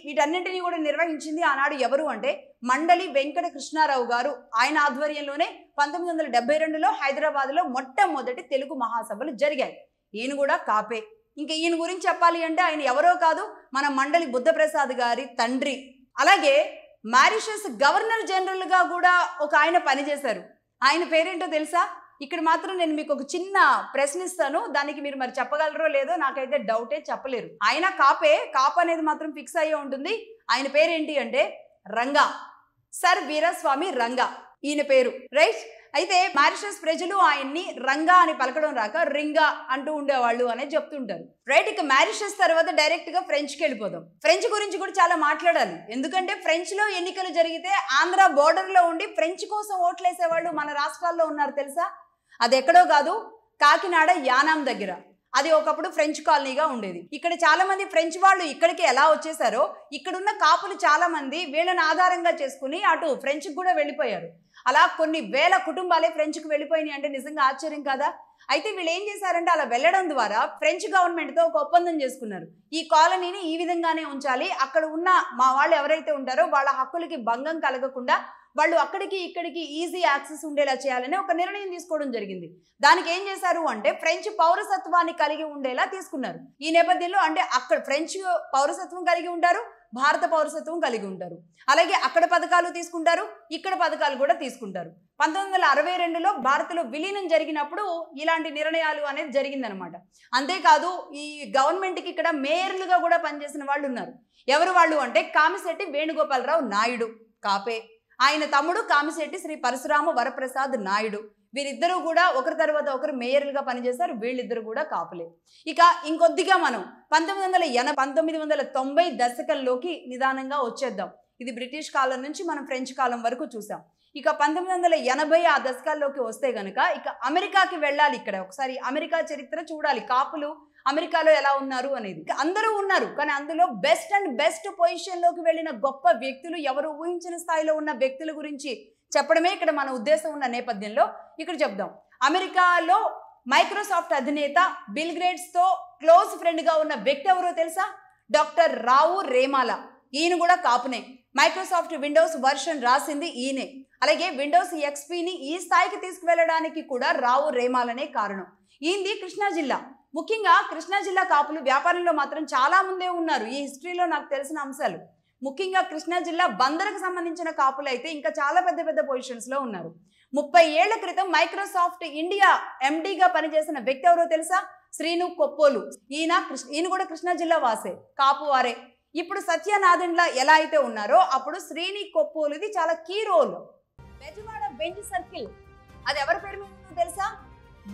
వీటన్నింటినీ కూడా నిర్వహించింది ఆనాడు ఎవరు అంటే మండలి వెంకట కృష్ణారావు గారు. ఆయన ఆధ్వర్యంలోనే 1972లో హైదరాబాద్లో మొట్టమొదటి తెలుగు మహాసభలు జరిగాయి. ఈయన కూడా కాపే. ఇంకా ఈయన గురించి చెప్పాలి అంటే ఆయన ఎవరో కాదు, మన మండలి బుద్ధప్రసాద్ గారి తండ్రి. అలాగే మారిషస్ గవర్నర్ జనరల్ గా కూడా ఒక ఆయన పనిచేశారు. ఆయన పేరేంటో తెలుసా? ఇక్కడ మాత్రం నేను మీకు ఒక చిన్న ప్రశ్న ఇస్తాను, దానికి మీరు మరి చెప్పగలరో లేదో నాకైతే డౌటే, చెప్పలేరు. ఆయన కాపు అనేది మాత్రం ఫిక్స్ అయ్యే ఉంటుంది. ఆయన పేరేంటి అంటే రంగా, సర్ వీరస్వామి రంగా ఈయన పేరు. రైట్, అయితే మారిషస్ ప్రజలు ఆయన్ని రంగా అని పలకడం రాక రింగా అంటూ ఉండేవాళ్ళు అనేది చెప్తుంటారు. రైట్, ఇక మారిషస్ తర్వాత డైరెక్ట్ గా ఫ్రెంచ్కి వెళ్ళిపోదాం. ఫ్రెంచ్ గురించి కూడా చాలా మాట్లాడాలి. ఎందుకంటే ఫ్రెంచ్ లో ఎన్నికలు జరిగితే ఆంధ్ర బోర్డర్ లో ఉండి ఫ్రెంచ్ కోసం ఓట్లేసేవాళ్ళు మన రాష్ట్రాల్లో ఉన్నారు తెలుసా? అది ఎక్కడో కాదు, కాకినాడ యానాం దగ్గర. అది ఒకప్పుడు ఫ్రెంచ్ కాలనీగా ఉండేది. ఇక్కడ చాలా మంది ఫ్రెంచ్ వాళ్ళు ఇక్కడికి ఎలా వచ్చేసారో ఇక్కడున్న కాపులు చాలా మంది వీళ్ళని ఆధారంగా చేసుకుని అటు ఫ్రెంచ్కి కూడా వెళ్ళిపోయారు. అలా కొన్ని వేల కుటుంబాలే ఫ్రెంచ్కి వెళ్ళిపోయినాయి అంటే నిజంగా ఆశ్చర్యం కదా. అయితే వీళ్ళు ఏం చేశారంటే అలా వెళ్ళడం ద్వారా ఫ్రెంచ్ గవర్నమెంట్తో ఒక ఒప్పందం చేసుకున్నారు. ఈ కాలనీని ఈ విధంగానే ఉంచాలి, అక్కడ ఉన్న మా వాళ్ళు ఎవరైతే ఉంటారో వాళ్ళ హక్కులకి భంగం కలగకుండా వాళ్ళు అక్కడికి ఇక్కడికి ఈజీ యాక్సెస్ ఉండేలా చేయాలని ఒక నిర్ణయం తీసుకోవడం జరిగింది. దానికి ఏం చేశారు అంటే ఫ్రెంచ్ పౌరసత్వాన్ని కలిగి ఉండేలా తీసుకున్నారు. ఈ నేపథ్యంలో అంటే అక్కడ ఫ్రెంచ్ పౌరసత్వం కలిగి ఉంటారు, భారత పౌరసత్వం కలిగి ఉంటారు. అలాగే అక్కడ పథకాలు తీసుకుంటారు, ఇక్కడ పథకాలు కూడా తీసుకుంటారు. 1962లో భారత్లో విలీనం జరిగినప్పుడు ఇలాంటి నిర్ణయాలు అనేది జరిగిందనమాట. అంతేకాదు ఈ గవర్నమెంట్కి ఇక్కడ మేయర్లుగా కూడా పనిచేసిన వాళ్ళు ఉన్నారు. ఎవరు వాళ్ళు అంటే కామిశెట్టి వేణుగోపాలరావు నాయుడు కాపే, ఆయన తమ్ముడు కామిశెట్టి శ్రీ పరశురామ వరప్రసాద్ నాయుడు. వీరిద్దరూ కూడా ఒకరి తర్వాత ఒకరు మేయర్లుగా పనిచేశారు. వీళ్ళిద్దరు కూడా కాపులే. ఇక ఇంకొద్దిగా మనం 1990 దశకంలోకి నిదానంగా వచ్చేద్దాం. ఇది బ్రిటిష్ కాలం నుంచి మనం ఫ్రెంచ్ కాలం వరకు చూసాం. ఇక 1980 ఆ దశకాల్లోకి వస్తే గనక ఇక అమెరికాకి వెళ్ళాలి. ఇక్కడ ఒకసారి అమెరికా చరిత్ర చూడాలి. కాపులు అమెరికాలో ఎలా ఉన్నారు అనేది. అందరూ ఉన్నారు, కానీ అందులో బెస్ట్ పొజిషన్లోకి వెళ్ళిన గొప్ప వ్యక్తులు ఎవరు, ఊహించిన స్థాయిలో ఉన్న వ్యక్తుల గురించి చెప్పడమే ఇక్కడ మన ఉద్దేశం ఉన్న నేపథ్యంలో ఇక్కడ చెప్దాం. అమెరికాలో మైక్రోసాఫ్ట్ అధినేత బిల్ గేట్స్తో క్లోజ్ ఫ్రెండ్గా ఉన్న వ్యక్తి ఎవరో తెలుసా? డాక్టర్ రావు రేమాల. ఈయన కూడా కాపునే. మైక్రోసాఫ్ట్ విండోస్ వర్షన్ రాసింది ఈయనే. అలాగే విండోస్ ఎక్స్పీని ఈ స్థాయికి తీసుకువెళ్ళడానికి కూడా రావు రేమాలనే కారణం. ఈయనది కృష్ణా జిల్లా. ముఖ్యంగా కృష్ణా జిల్లా కాపులు వ్యాపారంలో మాత్రం చాలా ముందే ఉన్నారు. ఈ హిస్టరీలో నాకు తెలిసిన అంశాలు ముఖ్యంగా కృష్ణా జిల్లా బందరకు సంబంధించిన కాపులు అయితే ఇంకా చాలా పెద్ద పొజిషన్స్లో ఉన్నారు. 30 ఏళ్ల క్రితం మైక్రోసాఫ్ట్ ఇండియా ఎండీగా పనిచేసిన వ్యక్తి ఎవరో తెలుసా? శ్రీను కొప్పోలు, ఈయన కూడా కృష్ణా జిల్లా వాసే, కాపు వారే. ఇప్పుడు సత్యనాథన్లా ఎలా అయితే ఉన్నారో అప్పుడు శ్రీని కొప్పోలుది చాలా key role. Bezawada bench circle అది ఎవరి పేరు మీద ఉందో తెలుసా?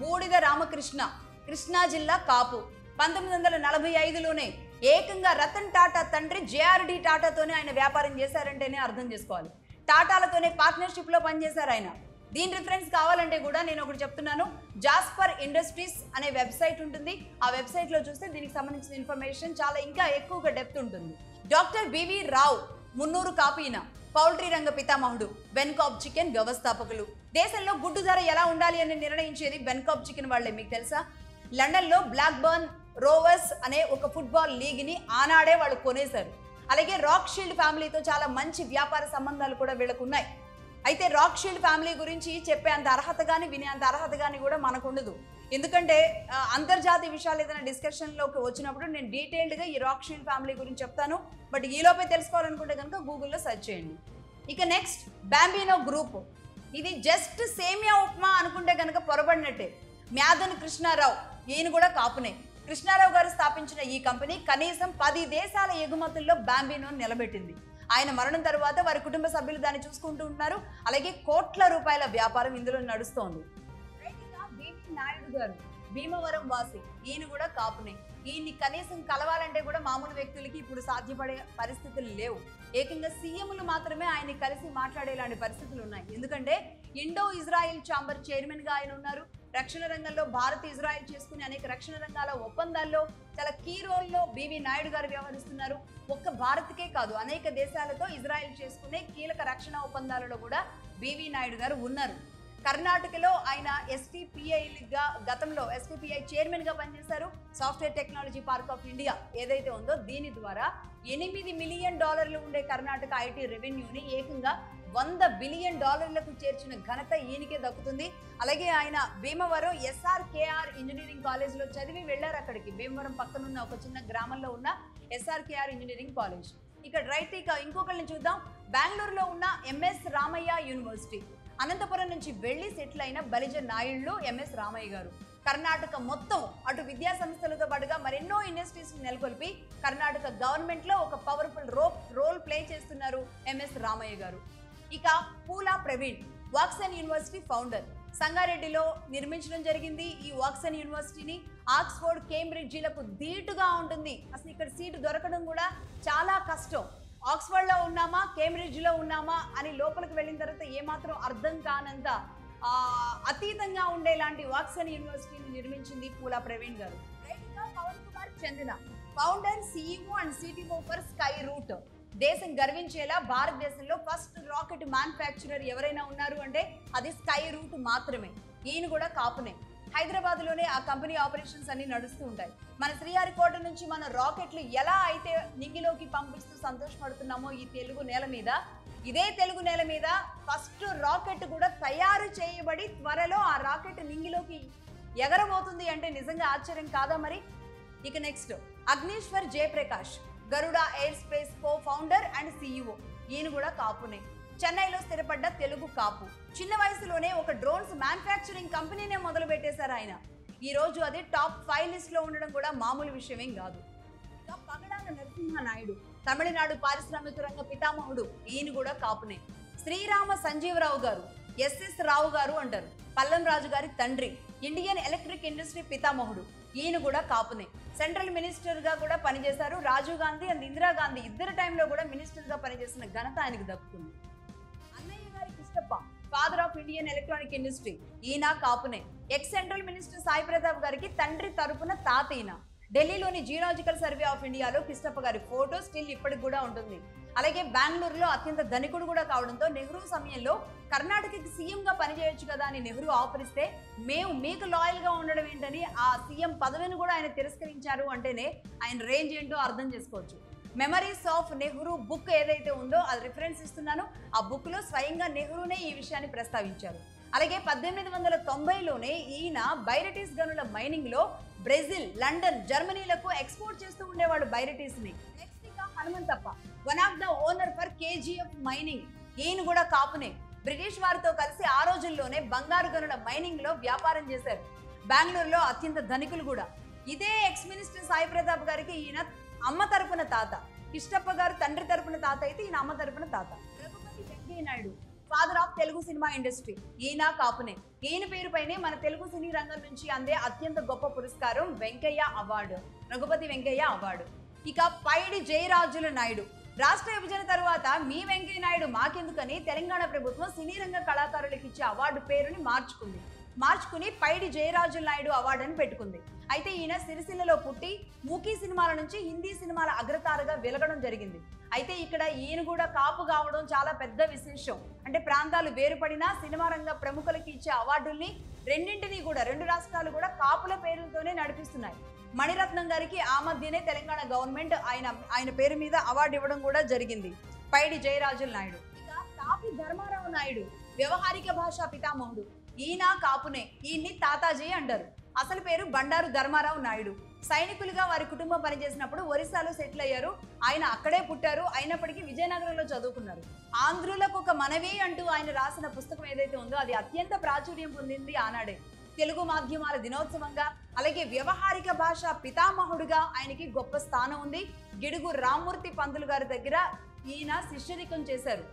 బూడిద రామకృష్ణ, కృష్ణా జిల్లా కాపు. 1945లోనే ఏకంగా రతన్ టాటా తండ్రి జేఆర్డి టాటాతోనే ఆయన వ్యాపారం చేశారంటేనే అర్థం చేసుకోవాలి. టాటాలతోనే పార్ట్నర్షిప్ లో పనిచేశారు ఆయన. దీని రిఫరెన్స్ కావాలంటే కూడా నేను ఒకటి చెప్తున్నాను. జాస్పర్ ఇండస్ట్రీస్ అనే వెబ్సైట్ ఉంటుంది. ఆ వెబ్సైట్ లో చూస్తే దీనికి సంబంధించిన ఇన్ఫర్మేషన్ చాలా ఇంకా ఎక్కువగా డెప్త్ ఉంటుంది. డాక్టర్ బివి రావు, మున్నూరు కాపీన, పౌల్ట్రీ రంగ పితామహుడు, బెన్కాప్ చికెన్ వ్యవస్థాపకులు. దేశంలో గుడ్డు ధర ఎలా ఉండాలి అని నిర్ణయించేది బెన్కాప్ చికెన్ వాళ్లే. మీకు తెలుసా? లండన్ లో బ్లాక్ బర్న్ రోవర్స్ అనే ఒక ఫుట్బాల్ లీగ్ ని ఆనాడే వాళ్ళు కొనేశారు. అలాగే రాక్ షీల్డ్ ఫ్యామిలీతో చాలా మంచి వ్యాపార సంబంధాలు కూడా వీళ్ళకు ఉన్నాయి. అయితే రాక్ షీల్డ్ ఫ్యామిలీ గురించి చెప్పే అంత అర్హత కానీ వినే అంత అర్హత కానీ కూడా మనకు ఉండదు. ఎందుకంటే అంతర్జాతీయ విషయాలు ఏదైనా డిస్కషన్లోకి వచ్చినప్పుడు నేను డీటెయిల్డ్గా ఈ రాక్ షీల్డ్ ఫ్యామిలీ గురించి చెప్తాను. బట్ ఈలోపే తెలుసుకోవాలనుకుంటే కనుక గూగుల్లో సెర్చ్ చేయండి. ఇక నెక్స్ట్ బాంబినో గ్రూప్. ఇది జస్ట్ సేమియా ఉప్మా అనుకుంటే కనుక పొరబడినట్టే. మ్యాదన్ కృష్ణారావు, ఈయన కూడా కాపునే. కృష్ణారావు గారు స్థాపించిన ఈ కంపెనీ కనీసం 10 దేశాల ఎగుమతుల్లో బాంబినోను నిలబెట్టింది. ఆయన మరణం తర్వాత వారి కుటుంబ సభ్యులు దాన్ని చూసుకుంటూ ఉన్నారు. అలాగే కోట్ల రూపాయల వ్యాపారం ఇందులో నడుస్తోంది. బివి నాయుడు గారు, భీమవరం వాసి, ఈయన కూడా కాపునే. ఈయన్ని కనీసం కలవాలంటే కూడా మామూలు వ్యక్తులకి ఇప్పుడు సాధ్యపడే పరిస్థితులు లేవు. ఏకంగా సీఎంలు మాత్రమే ఆయన్ని కలిసి మాట్లాడేలాంటి పరిస్థితులు ఉన్నాయి. ఎందుకంటే ఇండో ఇజ్రాయిల్ ఛాంబర్ చైర్మన్ గా ఆయన ఉన్నారు. రక్షణ రంగంలో భారత్ ఇజ్రాయెల్ చేసుకునే అనేక రక్షణ రంగాల ఒప్పందాల్లో చాలా కీ రోల్లో బివి నాయుడు గారు వ్యవహరిస్తున్నారు. ఒక్క భారత్కే కాదు, అనేక దేశాలతో ఇజ్రాయెల్ చేసుకునే కీలక రక్షణ ఒప్పందాలలో కూడా బివి నాయుడు గారు ఉన్నారు. కర్ణాటకలో ఆయన ఎస్టీపీఐగా గతంలో ఎస్టీపీఐ చైర్మన్ గా పనిచేశారు. Software technology park of India ఏదైతే ఉందో దీని ద్వారా $8 మిలియన్ ఉండే కర్ణాటక ఐటీ రెవెన్యూని ఏకంగా $100 బిలియన్ చేర్చిన ఘనత ఈయనకే దక్కుతుంది. అలాగే ఆయన భీమవరం ఎస్ఆర్కేఆర్ ఇంజనీరింగ్ కాలేజ్లో చదివి వెళ్ళారు అక్కడికి. భీమవరం పక్కనున్న ఒక చిన్న గ్రామంలో ఉన్న ఎస్ఆర్కేఆర్ ఇంజనీరింగ్ కాలేజ్. ఇక్కడ రైట్ ఇక ఇంకొకరిని చూద్దాం. బెంగళూరులో ఉన్న ఎంఎస్ రామయ్య యూనివర్సిటీ. అనంతపురం నుంచి వెళ్లి సెటిల్ అయిన బలిజ నాయుళ్ళు ఎంఎస్ రామయ్య గారు. కర్ణాటక మొత్తం అటు విద్యా సంస్థలతో పాటుగా మరెన్నో ఇండస్ట్రీస్ నెలకొల్పి కర్ణాటక గవర్నమెంట్ లో ఒక పవర్ఫుల్ రోల్ ప్లే చేస్తున్నారు ఎంఎస్ రామయ్య గారు. ఇక పూలా ప్రవీణ్, వాక్సన్ యూనివర్సిటీ ఫౌండర్. సంగారెడ్డిలో నిర్మించడం జరిగింది ఈ వాక్సన్ యూనివర్సిటీని. ఆక్స్ఫోర్డ్, కేంబ్రిడ్జీలకు ధీటుగా ఉంటుంది. అసలు ఇక్కడ సీటు దొరకడం కూడా చాలా కష్టం. ఆక్స్ఫర్డ్లో ఉన్నామా, కేంబ్రిడ్జ్లో ఉన్నామా అని లోపలికి వెళ్ళిన తర్వాత ఏమాత్రం అర్థం కానంత అతీతంగా ఉండేలాంటి వాక్సన్ యూనివర్సిటీని నిర్మించింది పూలా ప్రవీణ్ గారు. Pavan Kumar Chandana, founder, CEO and CTO for Skyroot. దేశం గర్వించేలా భారతదేశంలో ఫస్ట్ రాకెట్ మ్యానుఫ్యాక్చరర్ ఎవరైనా ఉన్నారు అంటే అది స్కై రూట్ మాత్రమే. ఈయన కూడా కాపునే. హైదరాబాద్లోనే ఆ కంపెనీ ఆపరేషన్స్ అన్ని నడుస్తూ ఉంటాయి. మన శ్రీహరికోట నుంచి మన రాకెట్లు ఎలా అయితే నింగిలోకి పంపిస్తూ సంతోషపడుతున్నామో ఈ తెలుగు నేల మీద, ఇదే తెలుగు నేల మీద ఫస్ట్ రాకెట్ కూడా తయారు చేయబడి త్వరలో ఆ రాకెట్ నింగిలోకి ఎగరబోతుంది అంటే నిజంగా ఆశ్చర్యం కాదా మరి? ఇక next Agnishwar Jayaprakash, Garuda aerospace co founder and CEO. ఈయన కూడా కాపునే. చెన్నైలో స్థిరపడ్డ తెలుగు కాపు. చిన్న వయసులోనే ఒక డ్రోన్స్ మ్యానుఫ్యాక్చరింగ్ కంపెనీనే మొదలు పెట్టేశారు ఆయన. ఈ రోజు అది టాప్ 5 లిస్ట్ లో ఉండడం కూడా మామూలు విషయమేం కాదు. ఇక పగడాల నరసింహ నాయుడు, తమిళనాడు పారిశ్రామిక రంగ పితామహుడు. ఈయన కూడా కాపునే. శ్రీరామ సంజీవరావు గారు, ఎస్ఎస్ రావు గారు అంటారు. పల్లం రాజు గారి తండ్రి, ఇండియన్ ఎలక్ట్రిక్ ఇండస్ట్రీ పితామహుడు. ఈయన కూడా కాపునే. సెంట్రల్ మినిస్టర్ గా కూడా పనిచేశారు. రాజీవ్ గాంధీ అండ్ ఇందిరాగాంధీ ఇద్దరు టైంలో కూడా మినిస్టర్ గా పనిచేసిన ఘనత ఆయనకు దక్కుతుంది. అన్నయ్య గారి Kishtappa, father of Indian electronic industry. ఈయన కాపునే. Ex central minister Sai Pratap గారికి తండ్రి తరపున తాత ఈయన. ఢిల్లీలోని జియోలాజికల్ సర్వే ఆఫ్ ఇండియాలో కిష్టప్ప గారి ఫోటో స్టిల్ ఇప్పటికి కూడా ఉంటుంది. అలాగే బెంగళూరులో అత్యంత ధనికుడు కూడా కావడంతో నెహ్రూ సమయంలో కర్ణాటకకి సీఎంగా పనిచేయొచ్చు కదా అని నెహ్రూ ఆఫర్ ఇస్తే మేము మీకు లాయల్గా ఉండడం ఏంటని ఆ సీఎం పదవిని కూడా ఆయన తిరస్కరించారు అంటేనే ఆయన రేంజ్ ఏంటో అర్థం చేసుకోవచ్చు. మెమరీస్ ఆఫ్ నెహ్రూ బుక్ ఏదైతే ఉందో అది రిఫరెన్స్ ఇస్తున్నాను. ఆ బుక్లో స్వయంగా నెహ్రూనే ఈ విషయాన్ని ప్రస్తావించారు. అలాగే 1890లోనే ఈయన బైరటీస్ గనుల మైనింగ్లో బ్రెజిల్, లండన్, జర్మనీలకు ఎక్స్పోర్ట్ చేస్తూ ఉండేవాడు బైరటీస్ని. నెక్స్ట్ ఇక Hanumanthappa, one of the owner for KGF mining. ఈయన కూడా కాపునే. బ్రిటిష్ వారితో కలిసి ఆ రోజుల్లోనే బంగారు గనుల మైనింగ్ లో వ్యాపారం చేశారు. బెంగళూరులో అత్యంత ధనికులు కూడా. ఇదే ఎక్స్ మినిస్టర్ సాయి ప్రతాప్ గారికి ఈయన అమ్మ తరపున తాత, కిష్టప్ప గారు తండ్రి తరపున తాత అయితే ఈయన అమ్మ తరపున తాత. Raghupathi Venkaiah Naidu father of Telugu cinema industry, ఈయన కాపునే. ఈయన పేరుపైనే మన తెలుగు సినీ రంగం నుంచి అందే అత్యంత గొప్ప పురస్కారం వెంకయ్య అవార్డు, రఘుపతి వెంకయ్య అవార్డు. ఇక పైడి జయరాజుల నాయుడు, రాష్ట్ర విభజన తరువాత మీ వెంకయ్య నాయుడు మాకెందుకని తెలంగాణ ప్రభుత్వం సినీ రంగ కళాకారులకు ఇచ్చే అవార్డు పేరుని మార్చుకుని పైడి జయరాజుల నాయుడు అవార్డు అని పెట్టుకుంది. అయితే ఈయన సిరిసిల్లలో పుట్టి మూకీ సినిమాల నుంచి హిందీ సినిమాల అగ్రతారగా వెలగడం జరిగింది. అయితే ఇక్కడ ఈయన కూడా కాపు కావడం చాలా పెద్ద విశేషం. అంటే ప్రాంతాలు వేరుపడినా సినిమా రంగ ప్రముఖులకి ఇచ్చే అవార్డుల్ని రెండు రాష్ట్రాలు కూడా కాపుల పేరుతోనే నడిపిస్తున్నాయి. మణిరత్నం గారికి ఆ మధ్యనే తెలంగాణ గవర్నమెంట్ ఆయన పేరు మీద అవార్డు ఇవ్వడం కూడా జరిగింది, పైడి జయరాజుల నాయుడు. ఇక తాపి ధర్మారావు నాయుడు వ్యవహారిక భాషా పితామహుడు, ఈయన కాపునే. ఈయన్ని తాతాజీ అంటారు. అసలు పేరు బండారు ధర్మారావు నాయుడు. సైనికులుగా వారి కుటుంబం పనిచేసినప్పుడు ఒరిస్సాలో సెటిల్ అయ్యారు. ఆయన అక్కడే పుట్టారు, అయినప్పటికీ విజయనగరంలో చదువుకున్నారు. ఆంధ్రులకు ఒక మనవి అంటూ ఆయన రాసిన పుస్తకం ఏదైతే ఉందో అది అత్యంత ప్రాచుర్యం పొందింది ఆనాడే. తెలుగు మాధ్యమాల దినోత్సవంగా, అలాగే వ్యవహారిక భాష పితామహుడుగా ఆయనకి గొప్ప స్థానం ఉంది. గిడుగు రామ్మూర్తి పంతులు గారి దగ్గర ఈయన శిష్యరికం చేశారు.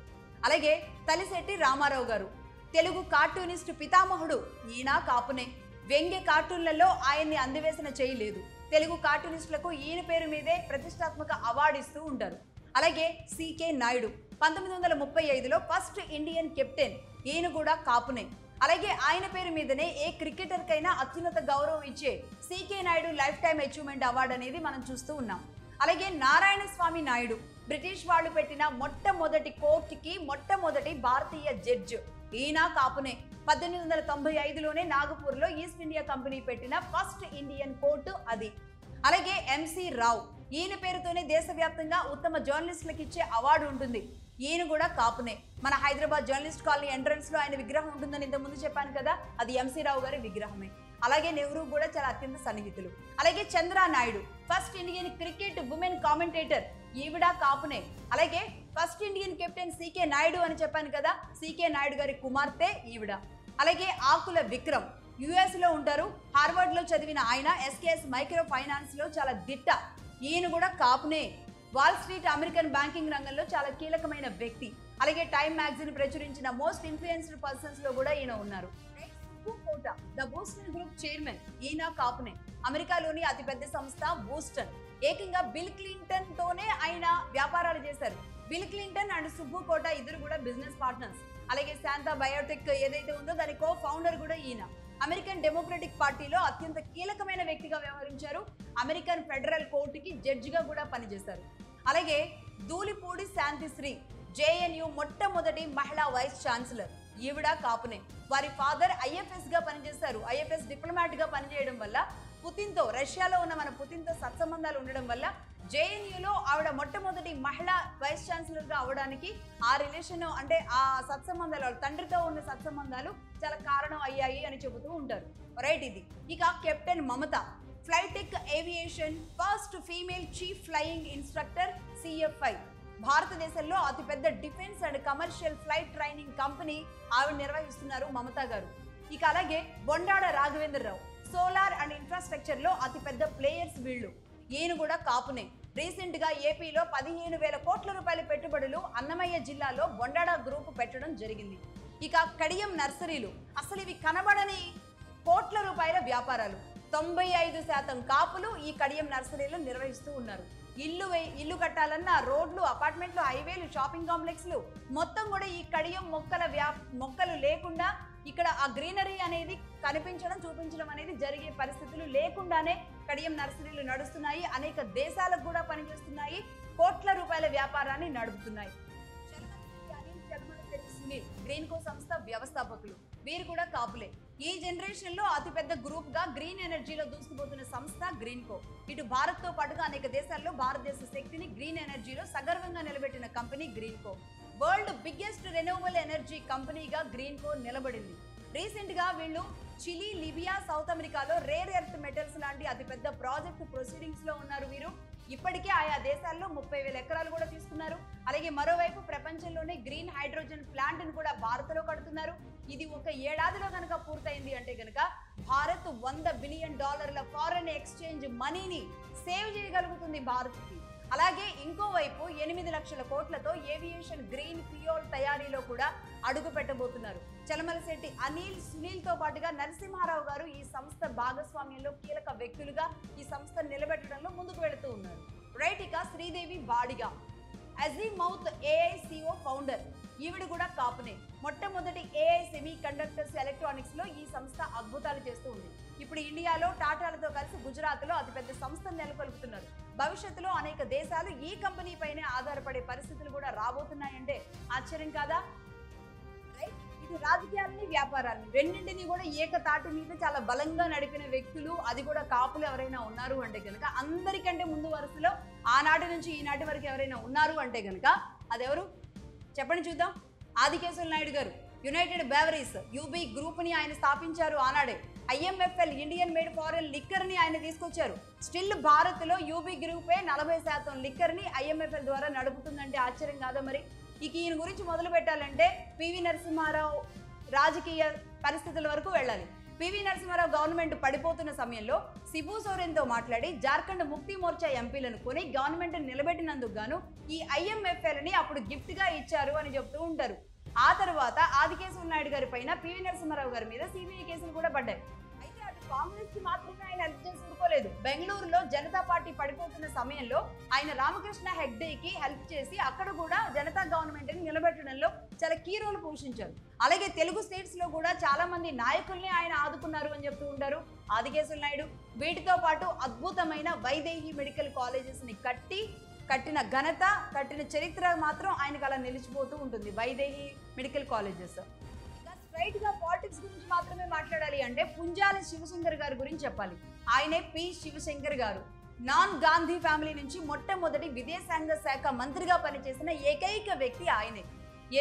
అలాగే తలిశెట్టి రామారావు గారు తెలుగు కార్టూనిస్ట్ పితామహుడు, ఈయన కాపునే. వ్యంగ్య కార్టూన్లలో ఆయన్ని అందివేసిన చేయి లేదు. తెలుగు కార్టూనిస్టులకు ఈయన పేరు మీదే ప్రతిష్టాత్మక అవార్డు ఇస్తూ ఉంటారు. అలాగే సికే నాయుడు 1935లో ఫస్ట్ ఇండియన్ కెప్టెన్, ఈయన కూడా కాపునే. అలాగే ఆయన పేరు మీదనే ఏ క్రికెటర్ కైనా అత్యున్నత గౌరవం ఇచ్చే CK Naidu life time achievement award అనేది మనం చూస్తూ ఉన్నాం. అలాగే నారాయణ స్వామి నాయుడు బ్రిటిష్ వాళ్ళు పెట్టిన మొట్టమొదటి కోర్టుకి మొట్టమొదటి భారతీయ జడ్జ్, ఈయన కాపునే. 1895లోనే నాగపూర్లో ఈస్ట్ ఇండియా కంపెనీ పెట్టిన ఫస్ట్ ఇండియన్ కోర్టు అది. అలాగే ఎంసి రావు, ఈయన పేరుతోనే దేశవ్యాప్తంగా ఉత్తమ జర్నలిస్టులకు ఇచ్చే అవార్డు ఉంటుంది, ఈయన కూడా కాపునే. మన హైదరాబాద్ జర్నలిస్ట్ కాలనీ ఎంట్రన్స్ లో ఆయన విగ్రహం ఉంటుందని ఇంతకుముందు చెప్పాను కదా, అది ఎంసి రావు గారి విగ్రహమే. అలాగే నెహ్రూ కూడా చాలా అత్యంత సన్నిహితులు. అలాగే Chandra Naidu first Indian cricket women commentator, ఈవిడ కాపునే. అలాగే first Indian captain CK Naidu అని చెప్పాను కదా, సికే నాయుడు గారి కుమార్తె ఈవిడ. అలాగే ఆకుల విక్రమ్ యుఎస్ లో ఉంటారు, హార్వర్డ్ లో చదివిన ఆయన ఎస్కేఎస్ మైక్రో ఫైనాన్స్ లో చాలా దిట్ట, ఈయన కూడా కాపునే. వాల్ స్ట్రీట్ అమెరికన్ బ్యాంకింగ్ రంగంలో చాలా కీలకమైన వ్యక్తి. అలాగే టైమ్ మ్యాగజైన్ ప్రచురించిన మోస్ట్ ఇన్ఫ్లుయెన్స్డ్ పర్సన్స్ లో కూడా ఈయన ఉన్నారు. ద బూస్టన్ గ్రూప్ చైర్మన్, ఈయన కాపునే. అమెరికాలోని అతిపెద్ద సంస్థ బూస్టన్, ఏకంగా బిల్ క్లింటన్ తోనే ఆయన వ్యాపారాలు చేశారు. బిల్ క్లింటన్ అండ్ సుబ్బు కోట ఇద్దరు కూడా బిజినెస్ పార్ట్నర్స్. అలాగే శాంతా బయోటెక్ ఏదైతే ఉందో దాని కో ఫౌండర్ కూడా ఈయన. అమెరికన్ డెమోక్రటిక్ పార్టీలో అత్యంత కీలకమైన వ్యక్తిగా వ్యవహరించారు. అమెరికన్ ఫెడరల్ కోర్టుకి జడ్జిగా కూడా పనిచేశారు. అలాగే ధూళిపూడి శాంతిశ్రీ జేఎన్యు మొట్టమొదటి మహిళా వైస్ ఛాన్సలర్, ఈవిడ కాపునే. వారి ఫాదర్ ఐఎఫ్ఎస్ గా పనిచేశారు. ఐఎఫ్ఎస్ డిప్లొమాట్ గా పనిచేయడం వల్ల పుతిన్తో, రష్యాలో ఉన్న మన పుతిన్తో సత్సంబంధాలు ఉండడం వల్ల జేఎన్యూలో ఆవిడ మొట్టమొదటి మహిళా వైస్ ఛాన్సలర్ గా అవడానికి ఆ రిలేషన్ అంటే ఆ సత్సంబంధాలు, తండ్రితో ఉన్న సత్సంబంధాలు చాలా కారణం అయ్యాయి అని చెబుతూ ఉంటారు. రైట్, ఇది. ఇక captain Mamata Flytech aviation first female chief flying instructor CFI, భారతదేశంలో అతిపెద్ద defence and commercial flight training company ఆవిడ నిర్వహిస్తున్నారు మమతా గారు. ఇక అలాగే Bondada Raghavendrarao solar and infrastructure లో అతిపెద్ద ప్లేయర్స్ వీళ్ళు, ఈయన కూడా కాపునే. రీసెంట్ గా ఏపీలో 15,000 కోట్ల రూపాయల పెట్టుబడులు అన్నమయ్య జిల్లాలో బొండాడ గ్రూప్ పెట్టడం జరిగింది. ఇక కడియం నర్సరీలు, అసలు ఇవి కనబడని కోట్ల రూపాయల వ్యాపారాలు. 95% కాపులు ఈ కడియం నర్సరీలు నిర్వహిస్తూ ఉన్నారు. ఇల్లు కట్టాలన్నా రోడ్లు, అపార్ట్మెంట్లు, హైవేలు, షాపింగ్ కాంప్లెక్స్లు మొత్తం కూడా ఈ కడియం మొక్కలు లేకుండా ఇక్కడ ఆ గ్రీనరీ అనేది కనిపించడం, చూపించడం అనేది జరిగే పరిస్థితులు లేకుండానే కడియం నర్సరీలు నడుస్తున్నాయి. అనేక దేశాలకు కూడా పనిచేస్తున్నాయి. కోట్ల రూపాయల వ్యాపారాన్ని నడుపుతున్నాయి. గ్రీన్కో సంస్థ వ్యవస్థాపకులు, వీరు కూడా కాపులే. ఈ జనరేషన్ లో అతిపెద్ద గ్రూప్ గా గ్రీన్ ఎనర్జీలో దూసుకుపోతున్న సంస్థ గ్రీన్కో. ఇటు భారత్ తో పాటుగా అనేక దేశాల్లో భారతదేశ శక్తిని గ్రీన్ ఎనర్జీలో సగర్వంగా నిలబెట్టిన company Greenko. World biggest renewable energy కంపెనీగా గ్రీన్కో నిలబడింది. రీసెంట్ గా వీళ్ళు చిలీ, లిబియా, సౌత్ అమెరికాలో రేర్ ఎర్త్ మెటల్స్ లాంటి అతిపెద్ద ప్రాజెక్ట్ ప్రొసీడింగ్స్ లో ఉన్నారు వీరు. ఇప్పటికే ఆయా దేశాల్లో 30,000 ఎకరాలు కూడా తీసుకున్నారు. అలాగే మరోవైపు ప్రపంచంలోనే గ్రీన్ హైడ్రోజన్ ప్లాంట్ ను కూడా భారత్లో కడుతున్నారు. ఇది ఒక ఏడాదిలో కనుక పూర్తయింది అంటే కనుక భారత్ $100 బిలియన్ ఫారెన్ ఎక్స్చేంజ్ మనీని సేవ్ చేయగలుగుతుంది భారత్కి. అలాగే ఇంకోవైపు 8 లక్షల కోట్లతో ఏవియేషన్ గ్రీన్ ఫ్యూయల్ తయారీలో కూడా అడుగు పెట్టబోతున్నారు. చలమలశెట్టి అనిల్ సునీల్తో పాటుగా నరసింహారావు గారు ఈ సంస్థ భాగస్వామ్యంలో కీలక వ్యక్తులుగా ఈ సంస్థ నిలబెట్టడంలో ముందుకు వెళుతూ ఉన్నారు. రైట్, ఇక శ్రీదేవి బాడిగా అజీమౌత్ ఏఐసిఓ ఫౌండర్, ఈవిడ కూడా కాపునే. మొట్టమొదటి ఏఐ సెమీ కండక్టర్స్ ఎలక్ట్రానిక్స్ లో ఈ సంస్థ అద్భుతాలు చేస్తూ ఉంది. ఇప్పుడు ఇండియాలో టాటాలతో కలిసి గుజరాత్ లో అతిపెద్ద సంస్థను నెలకొల్పుతున్నారు. భవిష్యత్తులో అనేక దేశాలు ఈ కంపెనీ పైనే ఆధారపడే పరిస్థితులు కూడా రాబోతున్నాయంటే ఆశ్చర్యం కాదా? రైట్, ఇటు రాజకీయాలని వ్యాపారాలని రెండింటినీ కూడా ఏకతాటి మీద చాలా బలంగా నడిపిన వ్యక్తులు, అది కూడా కాపులు ఎవరైనా ఉన్నారు అంటే కనుక, అందరికంటే ముందు వరుసలో ఆనాటి నుంచి ఈనాటి వరకు ఎవరైనా ఉన్నారు అంటే కనుక అదెవరు చెప్పండి చూద్దాం. ఆదికేశవ నాయుడు గారు యునైటెడ్ బెవరీస్ యూబీ గ్రూప్ ని ఆయన స్థాపించారు ఆనాడే. IMFL Indian made foreign liquor ని ఆయన తీసుకొచ్చారు. స్టిల్ భారత్ లో యూబీ గ్రూపే 40% లిక్కర్ ని IMFL ద్వారా నడుపుతుందంటే ఆశ్చర్యం కాదా మరి? ఇక ఈయన గురించి మొదలు పెట్టాలంటే పివి నరసింహారావు రాజకీయ పరిస్థితుల వరకు వెళ్ళాలి. పివి నరసింహారావు గవర్నమెంట్ పడిపోతున్న సమయంలో సిబు సోరెన్తో మాట్లాడి జార్ఖండ్ ముక్తి మోర్చా ఎంపీలను కొని గవర్నమెంట్ నిలబెట్టినందుకు గాను ఈ IMFL ని అప్పుడు గిఫ్ట్ గా ఇచ్చారు అని చెప్తూ ఉంటారు. ఆ తర్వాత ఆదికేశవ నాయుడు గారి పైన పివి నరసింహారావు గారి మీద CBI కేసులు కూడా పడ్డాయి. అయితే అటు కాంగ్రెస్ కి మాత్రమే ఆయన హెల్ప్ చేసి ఊరుకోలేదు. బెంగళూరులో జనతా పార్టీ పడిపోతున్న సమయంలో ఆయన రామకృష్ణ హెగ్డేకి హెల్ప్ చేసి అక్కడ కూడా జనతా గవర్నమెంట్ ని నిలబెట్టడంలో చాలా కీ రోల్ పోషించారు. అలాగే తెలుగు స్టేట్స్ లో కూడా చాలా మంది నాయకుల్ని ఆయన ఆదుకున్నారు అని చెప్తూ ఉంటారు ఆదికేశవ నాయుడు. వీటితో పాటు అద్భుతమైన వైదేహి మెడికల్ కాలేజెస్ ని కట్టిన ఘనత, కట్టిన చరిత్ర మాత్రం ఆయనకు అలా నిలిచిపోతూ ఉంటుంది, వైదేహి మెడికల్ కాలేజెస్. ఇక స్ట్రైట్ గా పాలిటిక్స్ గురించి మాత్రమే మాట్లాడాలి అంటే పుంజాల శివశంకర్ గారి గురించి చెప్పాలి. ఆయనే పి శివశంకర్ గారు. నాన్ గాంధీ ఫ్యామిలీ నుంచి మొట్టమొదటి విదేశాంగ శాఖ మంత్రిగా పనిచేసిన ఏకైక వ్యక్తి ఆయనే.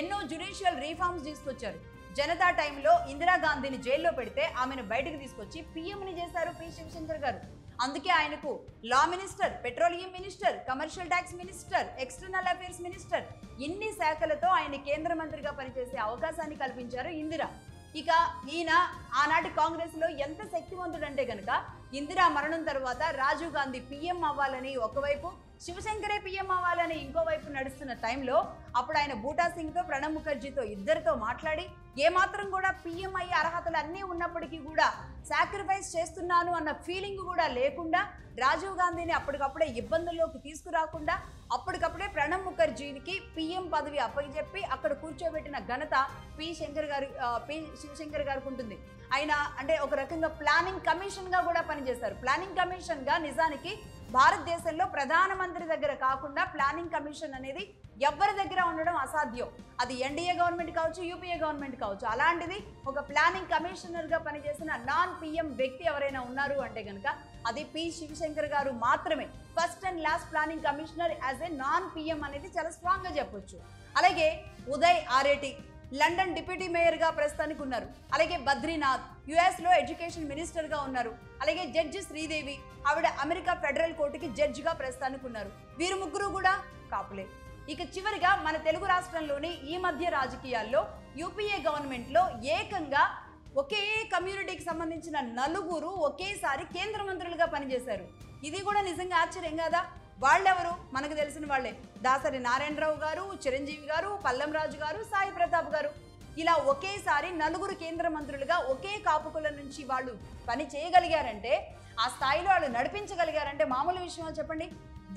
ఎన్నో జ్యుడిషియల్ రిఫార్మ్స్ తీసుకొచ్చారు. జనతా టైంలో ఇందిరాగాంధీని జైల్లో పెడితే ఆమెను బయటకు తీసుకొచ్చి పిఎంని చేశారు పి శివశంకర్ గారు. అందుకే ఆయనకు law minister, petroleum minister, commercial tax minister, external affairs minister, ఇన్ని శాఖలతో ఆయన కేంద్ర మంత్రిగా పనిచేసే అవకాశాన్ని కల్పించారు ఇందిరా. ఇక ఈయన ఆనాటి కాంగ్రెస్ లో ఎంత శక్తివంతుడంటే గనక ఇందిరా మరణం తర్వాత రాజీవ్ గాంధీ పిఎం అవ్వాలని ఒకవైపు, శివశంకరే పిఎం అవ్వాలని ఇంకోవైపు నడుస్తున్న టైంలో అప్పుడు ఆయన బూటా సింగ్ తో, ప్రణబ్ ముఖర్జీతో ఇద్దరితో మాట్లాడి ఏమాత్రం కూడా పిఎం అయ్యే అర్హతలు అన్నీ ఉన్నప్పటికీ కూడా సాక్రిఫైస్ చేస్తున్నాను అన్న ఫీలింగ్ కూడా లేకుండా, రాజీవ్ గాంధీని అప్పటికప్పుడే ఇబ్బందుల్లోకి తీసుకురాకుండా అప్పటికప్పుడే ప్రణబ్ ముఖర్జీకి పిఎం పదవి అప్పగిచెప్పి అక్కడ కూర్చోబెట్టిన ఘనత పి శివశంకర్ గారికి ఉంటుంది. ఆయన అంటే ఒక రకంగా ప్లానింగ్ కమిషన్ గా కూడా పనిచేశారు. ప్లానింగ్ కమిషన్ గా నిజానికి భారతదేశంలో ప్రధానమంత్రి దగ్గర కాకుండా ప్లానింగ్ కమిషన్ అనేది ఎవరి దగ్గర ఉండడం అసాధ్యం. అది ఎన్డీఏ గవర్నమెంట్ కావచ్చు, యూపీఏ గవర్నమెంట్ కావచ్చు. అలాంటిది ఒక ప్లానింగ్ కమిషనర్ గా పనిచేసిన నాన్ పిఎం వ్యక్తి ఎవరైనా ఉన్నారు అంటే కనుక అది పి శివశంకర్ గారు మాత్రమే. First and last planning commissioner as a non PM అనేది చాలా స్ట్రాంగ్ గా చెప్పొచ్చు. అలాగే Uday Areti London deputy mayor గా ప్రస్తుతానికి ఉన్నారు. అలాగే బద్రీనాథ్ యుఎస్ లో ఎడ్యుకేషన్ మినిస్టర్ గా ఉన్నారు. అలాగే జడ్జి శ్రీదేవి, ఆవిడ అమెరికా ఫెడరల్ కోర్టుకి జడ్జి గా ప్రస్తుతానికి ఉన్నారు. వీరు ముగ్గురు కూడా కాపులే. ఇక చివరిగా మన తెలుగు రాష్ట్రంలోని ఈ మధ్య రాజకీయాల్లో యూపీఏ గవర్నమెంట్ లో ఏకంగా ఒకే కమ్యూనిటీకి సంబంధించిన 4 ఒకేసారి కేంద్ర మంత్రులుగా పనిచేశారు. ఇది కూడా నిజంగా ఆశ్చర్యం కదా. వాళ్ళెవరు? మనకు తెలిసిన వాళ్ళే. దాసరి నారాయణరావు గారు, చిరంజీవి గారు, పల్లం రాజు గారు, సాయి ప్రతాప్ గారు. ఇలా ఒకేసారి 4 కేంద్ర మంత్రులుగా ఒకే కాపుకుల నుంచి వాళ్ళు పని చేయగలిగారంటే, ఆ స్థాయిలో వాళ్ళు నడిపించగలిగారంటే మామూలు విషయం చెప్పండి.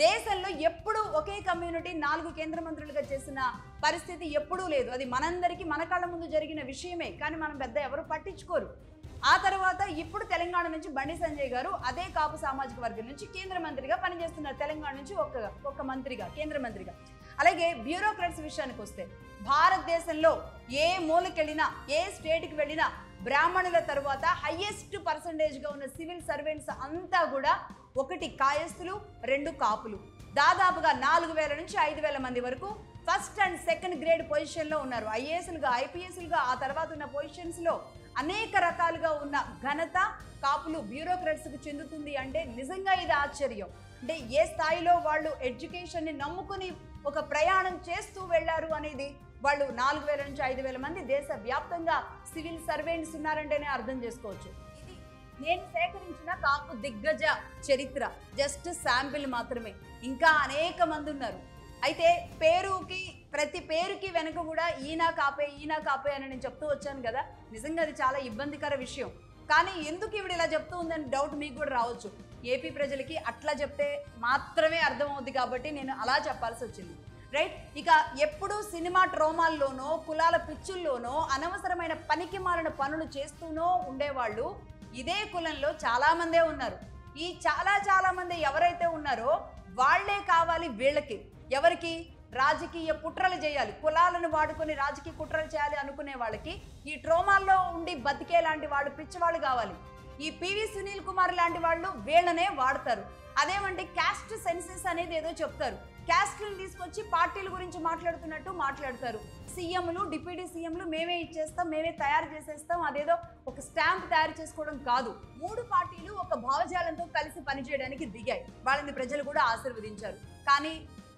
దేశంలో ఎప్పుడు ఒకే కమ్యూనిటీ 4 కేంద్ర మంత్రులుగా చేసిన పరిస్థితి ఎప్పుడూ లేదు. అది మనందరికీ మన కళ్ళ ముందు జరిగిన విషయమే, కానీ మనం పెద్ద ఎవరు పట్టించుకోరు. ఆ తర్వాత ఇప్పుడు తెలంగాణ నుంచి బండి సంజయ్ గారు అదే కాపు సామాజిక వర్గం నుంచి కేంద్ర మంత్రిగా పనిచేస్తున్నారు. తెలంగాణ నుంచి ఒక్క మంత్రిగా, కేంద్ర మంత్రిగా. అలాగే బ్యూరోక్రాట్స్ విషయానికి వస్తే భారతదేశంలో ఏ మూలకెళ్ళినా, ఏ స్టేట్కి వెళ్ళినా బ్రాహ్మణుల తర్వాత హైయెస్ట్ పర్సంటేజ్గా ఉన్న సివిల్ సర్వెంట్స్ అంతా కూడా 1 కాయస్థులు, 2 కాపులు. దాదాపుగా 4000 నుంచి 5000 మంది వరకు ఫస్ట్ అండ్ సెకండ్ గ్రేడ్ పొజిషన్లో ఉన్నారు. ఐఏఎస్లుగా, ఐపీఎస్లుగా, ఆ తర్వాత ఉన్న పొజిషన్స్లో అనేక రకాలుగా ఉన్న ఘనత కాపులు బ్యూరోక్రాట్స్కి చెందుతుంది అంటే నిజంగా ఇది ఆశ్చర్యం. అంటే ఏ స్థాయిలో వాళ్ళు ఎడ్యుకేషన్ని నమ్ముకుని ఒక ప్రయాణం చేస్తూ వెళ్ళారు అనేది వాళ్ళు 4000 నుంచి 5000 మంది దేశ వ్యాప్తంగా సివిల్ సర్వెంట్స్ ఉన్నారంటేనే అర్థం చేసుకోవచ్చు. ఇది నేను సేకరించిన కాపు దిగ్గజ చరిత్ర, జస్ట్ శాంపిల్ మాత్రమే. ఇంకా అనేక మంది ఉన్నారు. అయితే ప్రతి పేరుకి వెనుక కూడా ఈయన కాపే అని నేను చెప్తూ వచ్చాను కదా. నిజంగా అది చాలా ఇబ్బందికర విషయం. కానీ ఎందుకు ఇవిడ ఇలా చెప్తూ ఉందని డౌట్ మీకు కూడా రావచ్చు. ఏపీ ప్రజలకి అట్లా చెప్తే మాత్రమే అర్థమవుద్ది కాబట్టి నేను అలా చెప్పాల్సి వచ్చింది, రైట్. ఇక ఎప్పుడూ సినిమా ట్రోమాల్లోనో కులాల పిచ్చుల్లోనో అనవసరమైన పనికి మాలిన పనులు చేస్తూనో ఉండేవాళ్ళు ఇదే కులంలో చాలామందే ఉన్నారు. ఈ చాలా మంది ఎవరైతే ఉన్నారో వాళ్లే కావాలి వీళ్ళకి. ఎవరికి? రాజకీయ కుట్రలు చేయాలి, కులాలను వాడుకొని రాజకీయ కుట్రలు చేయాలి అనుకునే వాళ్ళకి ఈ ట్రోమాల్లో ఉండి బతికే లాంటి వాళ్ళు పిచ్చివాళ్ళు కావాలి. ఈ పివి సునీల్ కుమార్ లాంటి వాళ్ళు వీళ్ళనే వాడతారు. అదేమంటే క్యాస్ట్ సెన్సెస్ అనేది ఏదో చెప్తారు, క్యాస్ట్లను తీసుకొచ్చి పార్టీల గురించి మాట్లాడుతున్నట్టు మాట్లాడతారు. సీఎంలు, డిప్యూటీ సీఎంలు మేమే ఇచ్చేస్తాం, మేమే తయారు చేసేస్తాం, అదేదో ఒక స్టాంప్ తయారు చేసుకోవడం కాదు. 3 పార్టీలు ఒక భావజాలంతో కలిసి పనిచేయడానికి దిగాయి. వాళ్ళని ప్రజలు కూడా ఆశీర్వదించారు. కానీ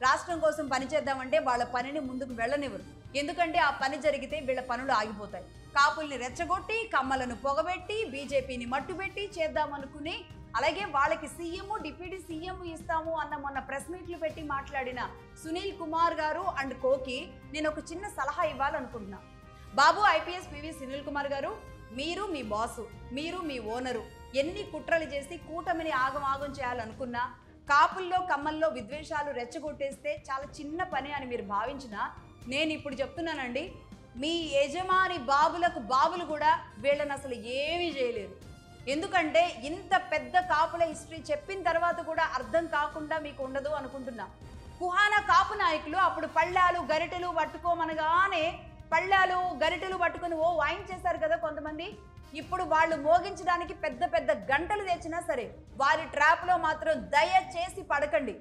రాష్ట్రం కోసం పనిచేద్దామంటే వాళ్ళ పనిని ముందుకు వెళ్ళనివ్వరు. ఎందుకంటే ఆ పని జరిగితే వీళ్ళ పనులు ఆగిపోతాయి. కాపుల్ని రెచ్చగొట్టి, కమ్మలను పొగబెట్టి, బీజేపీని మట్టుబెట్టి చేద్దామనుకుని, అలాగే వాళ్ళకి సీఎం, డిప్యూటీ సీఎం ఇస్తాము అన్న మొన్న ప్రెస్ మీట్లు పెట్టి మాట్లాడిన సునీల్ కుమార్ గారు అండ్ కోకి నేను ఒక చిన్న సలహా ఇవ్వాలనుకుంటున్నా. బాబు ఐపీఎస్ పివి సునీల్ కుమార్ గారు, మీరు మీ బాసు, మీరు మీ ఓనరు ఎన్ని కుట్రలు చేసి కూటమిని ఆగం చేయాలనుకున్నా, కాపుల్లో కమ్మల్లో విద్వేషాలు రెచ్చగొట్టేస్తే చాలా చిన్న పని అని మీరు భావించినా, నేను ఇప్పుడు చెప్తున్నానండి, మీ యజమాని బాబులు కూడా వీళ్ళని అసలు ఏమీ చేయలేరు. ఎందుకంటే ఇంత పెద్ద కాపుల హిస్టరీ చెప్పిన తర్వాత కూడా అర్థం కాకుండా మీకు ఉండదు అనుకుంటున్నా. కుహానా కాపు నాయకులు అప్పుడు పళ్ళాలు గరిటెలు పట్టుకోమనగానే పళ్ళాలు గరిటెలు పట్టుకొని వాయించేశారు కదా కొంతమంది. ఇప్పుడు వాళ్ళు మోగించడానికి పెద్ద గంటలు తెచ్చినా సరే వారి ట్రాప్లో మాత్రం దయచేసి పడకండి.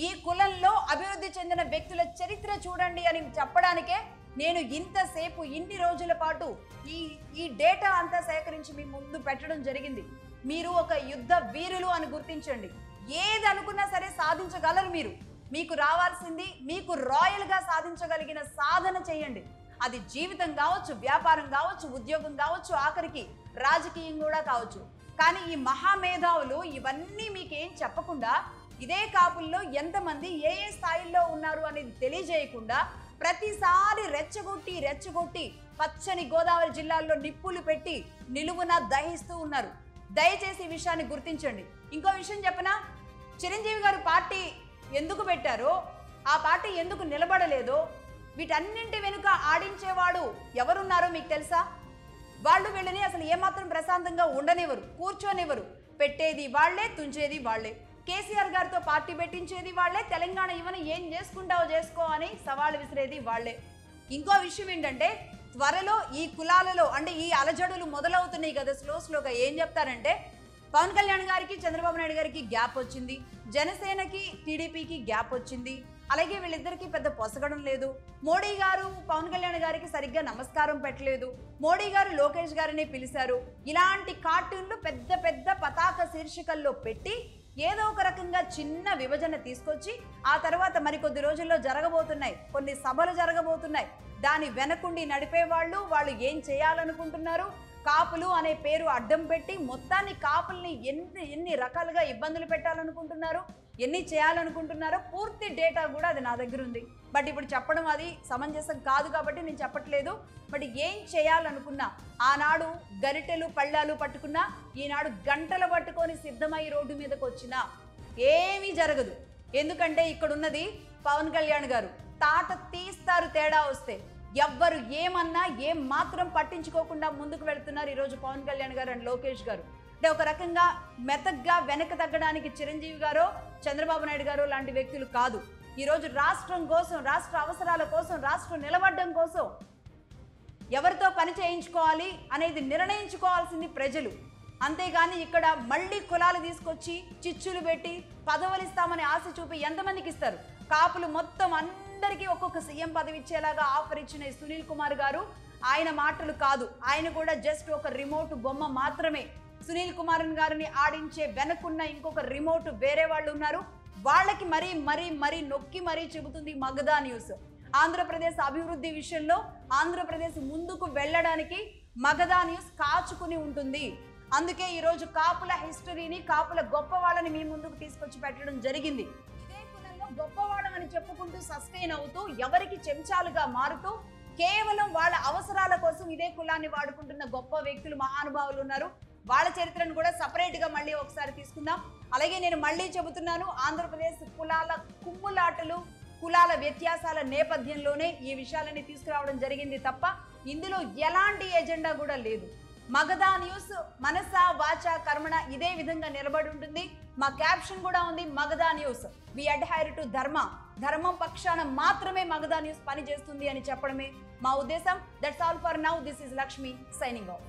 ఈ కులంలో అభివృద్ధి చెందిన వ్యక్తుల చరిత్ర చూడండి అని చెప్పడానికే నేను ఇంతసేపు ఇన్ని రోజుల పాటు ఈ డేటా అంతా సేకరించి మీ ముందు పెట్టడం జరిగింది. మీరు ఒక యుద్ధ వీరులు అని గుర్తించండి. ఏది అనుకున్నా సరే సాధించగలరు. మీకు రావాల్సింది మీకు రాయల్గా సాధించగలిగిన సాధన చేయండి. అది జీవితం కావచ్చు, వ్యాపారం కావచ్చు, ఉద్యోగం కావచ్చు, ఆఖరికి రాజకీయం కూడా కావచ్చు. కానీ ఈ మహామేధావులు ఇవన్నీ మీకేం చెప్పకుండా ఇదే కాపుల్లో ఎంతమంది ఏ స్థాయిల్లో ఉన్నారు అనేది తెలియజేయకుండా ప్రతిసారి రెచ్చగొట్టి పచ్చని గోదావరి జిల్లాల్లో నిప్పులు పెట్టి నిలువున దహిస్తూ ఉన్నారు. దయచేసి ఈ విషయాన్ని గుర్తించండి. ఇంకో విషయం చెప్పనా, చిరంజీవి గారు పార్టీ ఎందుకు పెట్టారో, ఆ పార్టీ ఎందుకు నిలబడలేదో, వీటన్నింటి వెనుక ఆడించేవాడు ఎవరున్నారో మీకు తెలుసా? వాళ్ళు వీళ్ళని అసలు ఏమాత్రం ప్రశాంతంగా ఉండనివ్వరు, కూర్చోనివ్వరు. పెట్టేది వాళ్లే, తుంచేది వాళ్లే. కేసీఆర్ గారితో పార్టీ పెట్టించేది వాళ్లే, తెలంగాణ ఇవన్నీ ఏం చేసుకుంటావో చేసుకో అని సవాలు విసిరేది వాళ్లే. ఇంకో విషయం ఏంటంటే, త్వరలో ఈ కులాలలో అంటే ఈ అలజడులు మొదలవుతున్నాయి కదా స్లోగా. ఏం చెప్తారంటే, పవన్ కళ్యాణ్ గారికి చంద్రబాబు నాయుడు గారికి గ్యాప్ వచ్చింది, జనసేనకి టీడీపీకి గ్యాప్ వచ్చింది, అలాగే వీళ్ళిద్దరికీ పెద్ద పొసగడం లేదు. మోడీ గారు పవన్ కళ్యాణ్ గారికి సరిగ్గా నమస్కారం పెట్టలేదు, మోడీ గారు లోకేష్ గారిని పిలిచారు. ఇలాంటి కార్టూన్లు పెద్ద పతాక శీర్షికల్లో పెట్టి ఏదో ఒక రకంగా చిన్న విభజన తీసుకొచ్చి ఆ తర్వాత మరికొద్ది రోజుల్లో జరగబోతున్నాయి కొన్ని సభలు జరగబోతున్నాయి. దాని వెనకుండి నడిపేవాళ్ళు వాళ్ళు ఏం చేయాలనుకుంటున్నారు, కాపులు అనే పేరు అడ్డం పెట్టి మొత్తాన్ని కాపుల్ని ఎన్ని రకాలుగా ఇబ్బందులు పెట్టాలనుకుంటున్నారు, ఎన్ని చేయాలనుకుంటున్నారో పూర్తి డేటా కూడా అది నా దగ్గర ఉంది. బట్ ఇప్పుడు చెప్పడం అది సమంజసం కాదు కాబట్టి నేను చెప్పట్లేదు. బట్ ఏం చేయాలనుకున్నా, ఆనాడు గరిటెలు పళ్ళాలు పట్టుకున్నా, ఈనాడు గంటలు పట్టుకొని సిద్ధమై రోడ్డు మీదకి వచ్చినా ఏమీ జరగదు. ఎందుకంటే ఇక్కడ ఉన్నది పవన్ కళ్యాణ్ గారు. తాట తీస్తారు తేడా వస్తే. ఎవ్వరు ఏమన్నా ఏం మాత్రం పట్టించుకోకుండా ముందుకు వెళ్తున్నారు ఈరోజు పవన్ కళ్యాణ్ గారు అండ్ లోకేష్ గారు. అంటే ఒక రకంగా మెతగ్గా వెనక తగ్గడానికి చిరంజీవి గారో చంద్రబాబు నాయుడు గారో లాంటి వ్యక్తులు కాదు. ఈరోజు రాష్ట్రం కోసం, రాష్ట్ర అవసరాల కోసం, రాష్ట్రం నిలబడడం కోసం ఎవరితో పని చేయించుకోవాలి అనేది నిర్ణయించుకోవాల్సింది ప్రజలు. అంతేగాని ఇక్కడ మళ్ళీ కులాలు తీసుకొచ్చి చిచ్చులు పెట్టి పదవులు ఇస్తామని ఆశ చూపి ఎంతమందికి ఇస్తారు? కాపులు మొత్తం అందరికీ ఒక్కొక్క సీఎం పదవి ఇచ్చేలాగా ఆఫర్ ఇచ్చిన సునీల్ కుమార్ గారు ఆయన మాటలు కాదు, ఆయన కూడా జస్ట్ ఒక రిమోట్ బొమ్మ మాత్రమే. సునీల్ కుమార్ గారిని ఆడించే వెనకున్న ఇంకొక రిమోట్ వేరే వాళ్ళు ఉన్నారు. వాళ్ళకి మరీ నొక్కి చెబుతుంది మగధా న్యూస్. ఆంధ్రప్రదేశ్ అభివృద్ధి విషయంలో ఆంధ్రప్రదేశ్ ముందుకు వెళ్ళడానికి మగధా న్యూస్ కాచుకుని ఉంటుంది. అందుకే ఈరోజు కాపుల హిస్టరీని, కాపుల గొప్ప వాళ్ళని మీ ముందుకు తీసుకొచ్చి పెట్టడం జరిగింది. ఇదే కులంలో గొప్పవాళ్ళమని చెప్పుకుంటూ సస్టైన్ అవుతూ ఎవరికి చెంచాలుగా మారుతూ కేవలం వాళ్ళ అవసరాల కోసం ఇదే కులాన్ని వాడుకుంటున్న గొప్ప వ్యక్తులు, మహానుభావులు ఉన్నారు. వాళ్ళ చరిత్రను కూడా సపరేట్గా మళ్ళీ ఒకసారి తీసుకుందాం. అలాగే నేను మళ్ళీ చెబుతున్నాను, ఆంధ్రప్రదేశ్ కులాల కుమ్ములాటలు, కులాల వ్యత్యాసాల నేపథ్యంలోనే ఈ విషయాలని తీసుకురావడం జరిగింది తప్ప ఇందులో ఎలాంటి ఎజెండా కూడా లేదు. మగధా న్యూస్ మనస వాచ కర్మణ ఇదే విధంగా నిలబడి ఉంటుంది. మా క్యాప్షన్ కూడా ఉంది, మగధా న్యూస్ వి అడ్హైర్ టు ధర్మ. ధర్మం పక్షాన మాత్రమే మగధా న్యూస్ పని చేస్తుంది అని చెప్పడమే మా ఉద్దేశం. That's all for now. This is Lakshmi signing off.